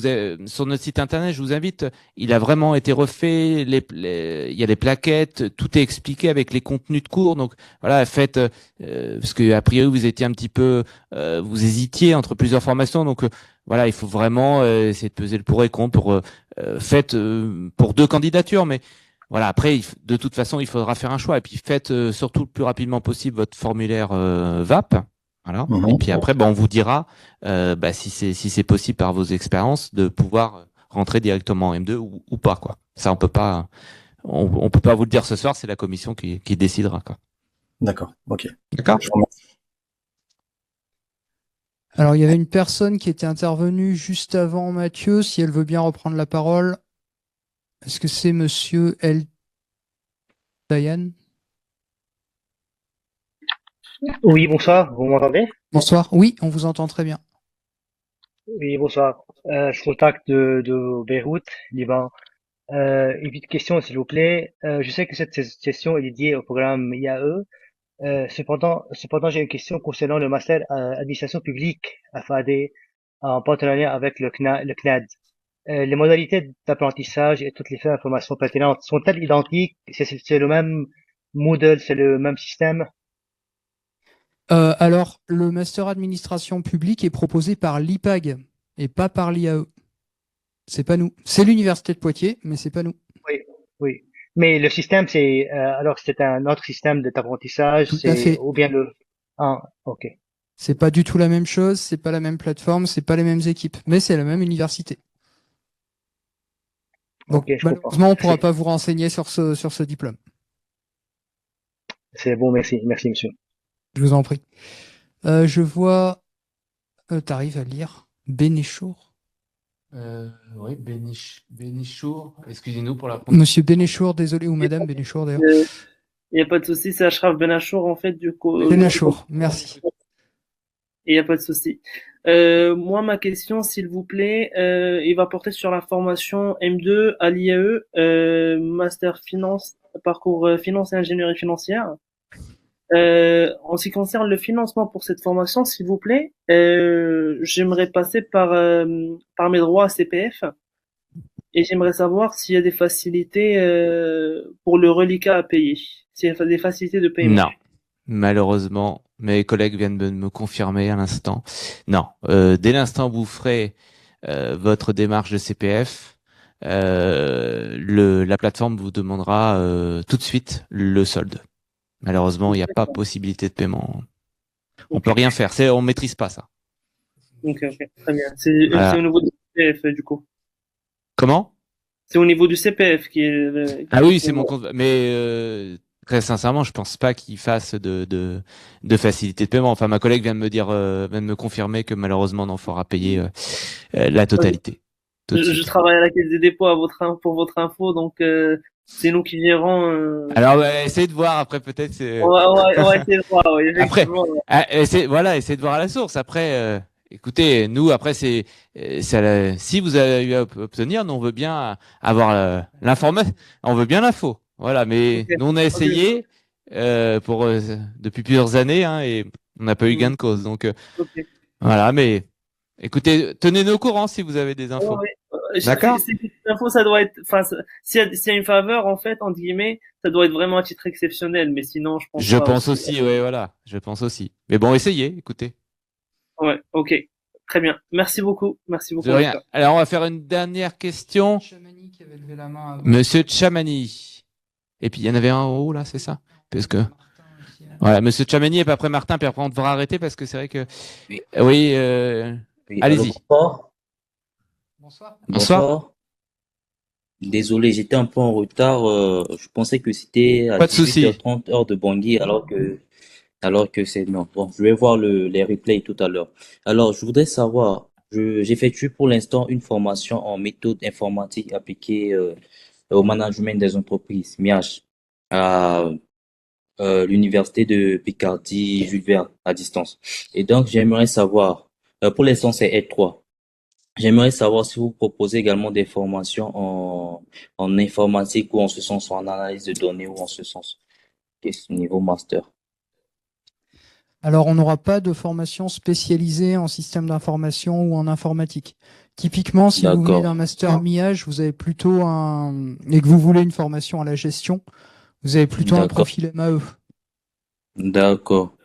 sur notre site internet, je vous invite, il a vraiment été refait, il y a les plaquettes, tout est expliqué avec les contenus de cours. Donc voilà, faites, parce que a priori vous étiez un petit peu, vous hésitiez entre plusieurs formations. Donc voilà, il faut vraiment essayer de peser le pour et contre faites pour 2 candidatures. Mais voilà, après, de toute façon, il faudra faire un choix. Et puis faites surtout le plus rapidement possible votre formulaire VAP. Voilà. Et puis après, on vous dira si c'est possible par vos expériences de pouvoir rentrer directement en M2 ou pas, quoi. Ça, on peut pas vous le dire ce soir. C'est la commission qui décidera, quoi. D'accord. Ok. D'accord. Alors, il y avait une personne qui était intervenue juste avant Mathieu. Si elle veut bien reprendre la parole, est-ce que c'est Monsieur El Dayan? Oui, bonsoir, vous m'entendez? Bonsoir. Oui, on vous entend très bien. Oui, bonsoir. Je contacte de Beyrouth, Liban. Une petite question, s'il vous plaît. Je sais que cette session est dédiée au programme IAE. Cependant, j'ai une question concernant le master administration publique FAD en partenariat avec le CNAD. Les modalités d'apprentissage et toutes les informations pertinentes sont-elles identiques? C'est le même Moodle, c'est le même système? Alors, le master administration publique est proposé par l'IPAG et pas par l'IAE. C'est pas nous. C'est l'université de Poitiers, mais c'est pas nous. Oui, oui. Mais le système, alors c'est un autre système d'apprentissage, Tout à fait. ou bien ah, ok. C'est pas du tout la même chose, c'est pas la même plateforme, c'est pas les mêmes équipes, mais c'est la même université. Donc, Ok, je comprends. malheureusement, on pourra pas vous renseigner sur ce diplôme. C'est bon, merci, monsieur. Je vous en prie. Je vois, t'arrives à lire Bénéchour. Oui, Bénichour. Excusez-nous pour la Monsieur Bénéchour, désolé, ou Madame Bénéchour d'ailleurs. Il n'y a pas de souci, c'est Ashraf Benachour en fait du coup. Bénéchour, merci. Il n'y a pas de souci. Moi, ma question, s'il vous plaît, il va porter sur la formation M2 à l'IAE, Master Finance, parcours Finance et Ingénierie Financière. En ce qui concerne le financement pour cette formation, s'il vous plaît, j'aimerais passer par mes droits à CPF et j'aimerais savoir s'il y a des facilités pour le reliquat à payer, s'il y a des facilités de paiement. Non, malheureusement, mes collègues viennent de me confirmer à l'instant. Non, dès l'instant où vous ferez votre démarche de CPF, la plateforme vous demandera tout de suite le solde. Malheureusement, il n'y a pas possibilité de paiement. On peut rien faire. On maîtrise pas ça. Ok, très bien. C'est Voilà. au niveau du CPF du coup. Comment? C'est au niveau du CPF qui est. Ah oui, c'est mon compte. Mais très sincèrement, je pense pas qu'il fasse de facilité de paiement. Enfin, ma collègue vient de me confirmer que malheureusement, on fera payer la totalité. Je travaille à la Caisse des dépôts pour votre info, donc c'est nous qui gérons. Alors, essayez de voir après peut-être. On va essayer de voir, oui, Après, effectivement. essayez de voir à la source. Après, écoutez, nous après si vous avez eu à obtenir, nous on veut bien avoir l'information, on veut bien l'info. Voilà, mais nous on a essayé depuis plusieurs années hein, et on n'a pas eu gain de cause. Donc voilà, mais écoutez, tenez-nous au courant si vous avez des infos. D'accord. Cette info, ça doit être, enfin, s'il y a une faveur, en fait, entre guillemets, ça doit être vraiment à titre exceptionnel, mais sinon, je pense Je pas pense aussi, ouais, voilà. Je pense aussi. Mais bon, essayez, écoutez. Ouais, ok. Très bien. Merci beaucoup. Merci beaucoup. De rien. Alors, on va faire une dernière question. Monsieur Chamani. Et puis, il y en avait un en haut, là, c'est ça? Parce que. Voilà, Monsieur Chamani et puis après Martin, puis après on devra arrêter parce que c'est vrai que. Oui, allez-y. Bonsoir. Bonsoir. Désolé, j'étais un peu en retard. Je pensais que c'était à Pas de souci. 18h30 heure de Bangui, alors que c'est non. Bon, je vais voir les replays tout à l'heure. Alors, je voudrais savoir, j'effectue pour l'instant une formation en méthode informatique appliquée au management des entreprises, MIAH, à l'université de Picardie, Jules Verne, à distance. Et donc, j'aimerais savoir, pour l'instant, c'est R3. J'aimerais savoir si vous proposez également des formations en informatique ou en ce sens, en analyse de données ou en ce sens, niveau master. Alors, on n'aura pas de formation spécialisée en système d'information ou en informatique. Typiquement, si vous venez d'un master MIAGE, vous avez plutôt et que vous voulez une formation à la gestion, vous avez plutôt un profil MAE. D'accord.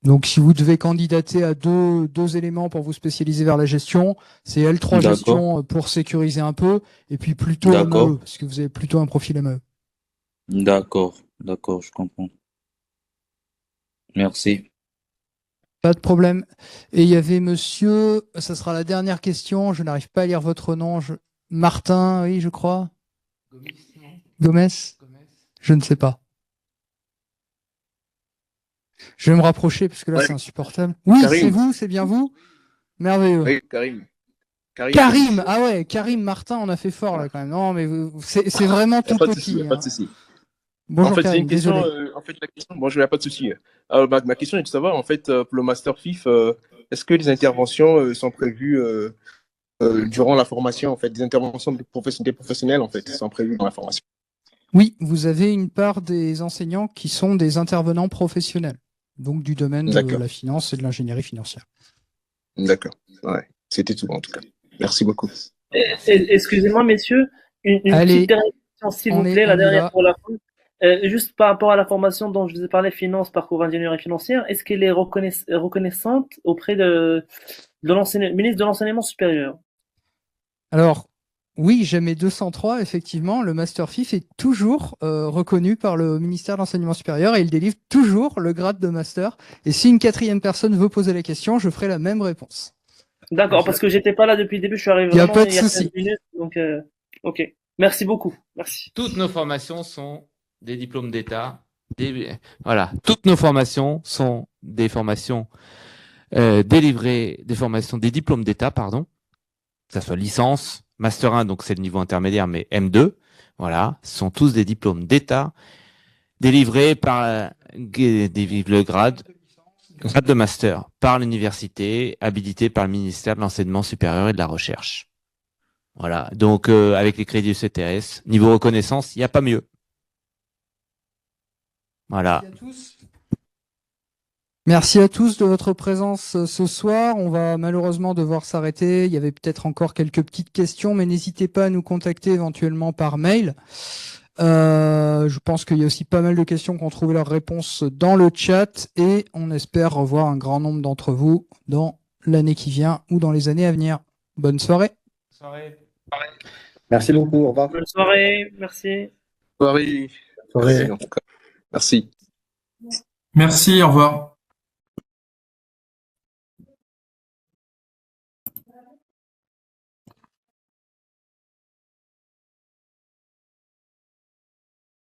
Donc, si vous devez candidater à deux éléments pour vous spécialiser vers la gestion, c'est L3 gestion pour sécuriser un peu, et puis plutôt MAE, parce que vous avez plutôt un profil MAE. D'accord, je comprends. Merci. Pas de problème. Et il y avait monsieur, ça sera la dernière question, je n'arrive pas à lire votre nom, Martin, oui, je crois. Gomez? Je ne sais pas. Je vais me rapprocher parce que là, c'est insupportable. Oui, c'est vous, c'est bien vous. Merveilleux. Oui, Karim. Karim, ah ouais, Karim Martin, on a fait fort là quand même. Non, mais c'est vraiment tout petit. Pas de souci. Bonjour en fait, Karim, c'est une question. désolé. La question. Bonjour, il n'y a pas de souci. Alors, ma question est de savoir, en fait, pour le Master FIF, est-ce que les interventions sont prévues durant la formation, en fait, des interventions des professionnels, en fait, sont prévues dans la formation. Oui, vous avez une part des enseignants qui sont des intervenants professionnels, donc du domaine de D'accord. la finance et de l'ingénierie financière. D'accord. Ouais, c'était tout en tout cas. Merci beaucoup. Excusez-moi, messieurs, une Allez, petite dernière question, s'il vous plaît, la on y dernière va. pour la fin. Juste par rapport à la formation dont je vous ai parlé, finance, parcours ingénierie financière, est-ce qu'elle est reconnaissante auprès de ministre de l'enseignement supérieur? Alors, oui, j'ai mes 203, effectivement, le Master FIF est toujours reconnu par le ministère de l'Enseignement supérieur et il délivre toujours le grade de Master. Et si une quatrième personne veut poser la question, je ferai la même réponse. D'accord, parce que j'étais pas là depuis le début, je suis arrivé Il n'y a vraiment pas de il y a 15 souci. minutes, donc ok. Merci beaucoup, merci. Toutes nos formations sont des diplômes d'État. Voilà, toutes nos formations sont des formations délivrées, des diplômes d'État, pardon, que ça soit licence, Master 1, donc c'est le niveau intermédiaire, mais M2, voilà, ce sont tous des diplômes d'État délivrés par le grade de master par l'université, habilité par le ministère de l'Enseignement supérieur et de la Recherche. Voilà, donc avec les crédits ECTS, niveau reconnaissance, il n'y a pas mieux. Voilà. Merci à tous de votre présence ce soir. On va malheureusement devoir s'arrêter. Il y avait peut-être encore quelques petites questions, mais n'hésitez pas à nous contacter éventuellement par mail. Je pense qu'il y a aussi pas mal de questions qui ont trouvé leur réponse dans le chat et on espère revoir un grand nombre d'entre vous dans l'année qui vient ou dans les années à venir. Bonne soirée. Merci beaucoup. Au revoir. Bonne soirée, merci. Soirée. Merci, en tout cas. Merci. Merci, au revoir.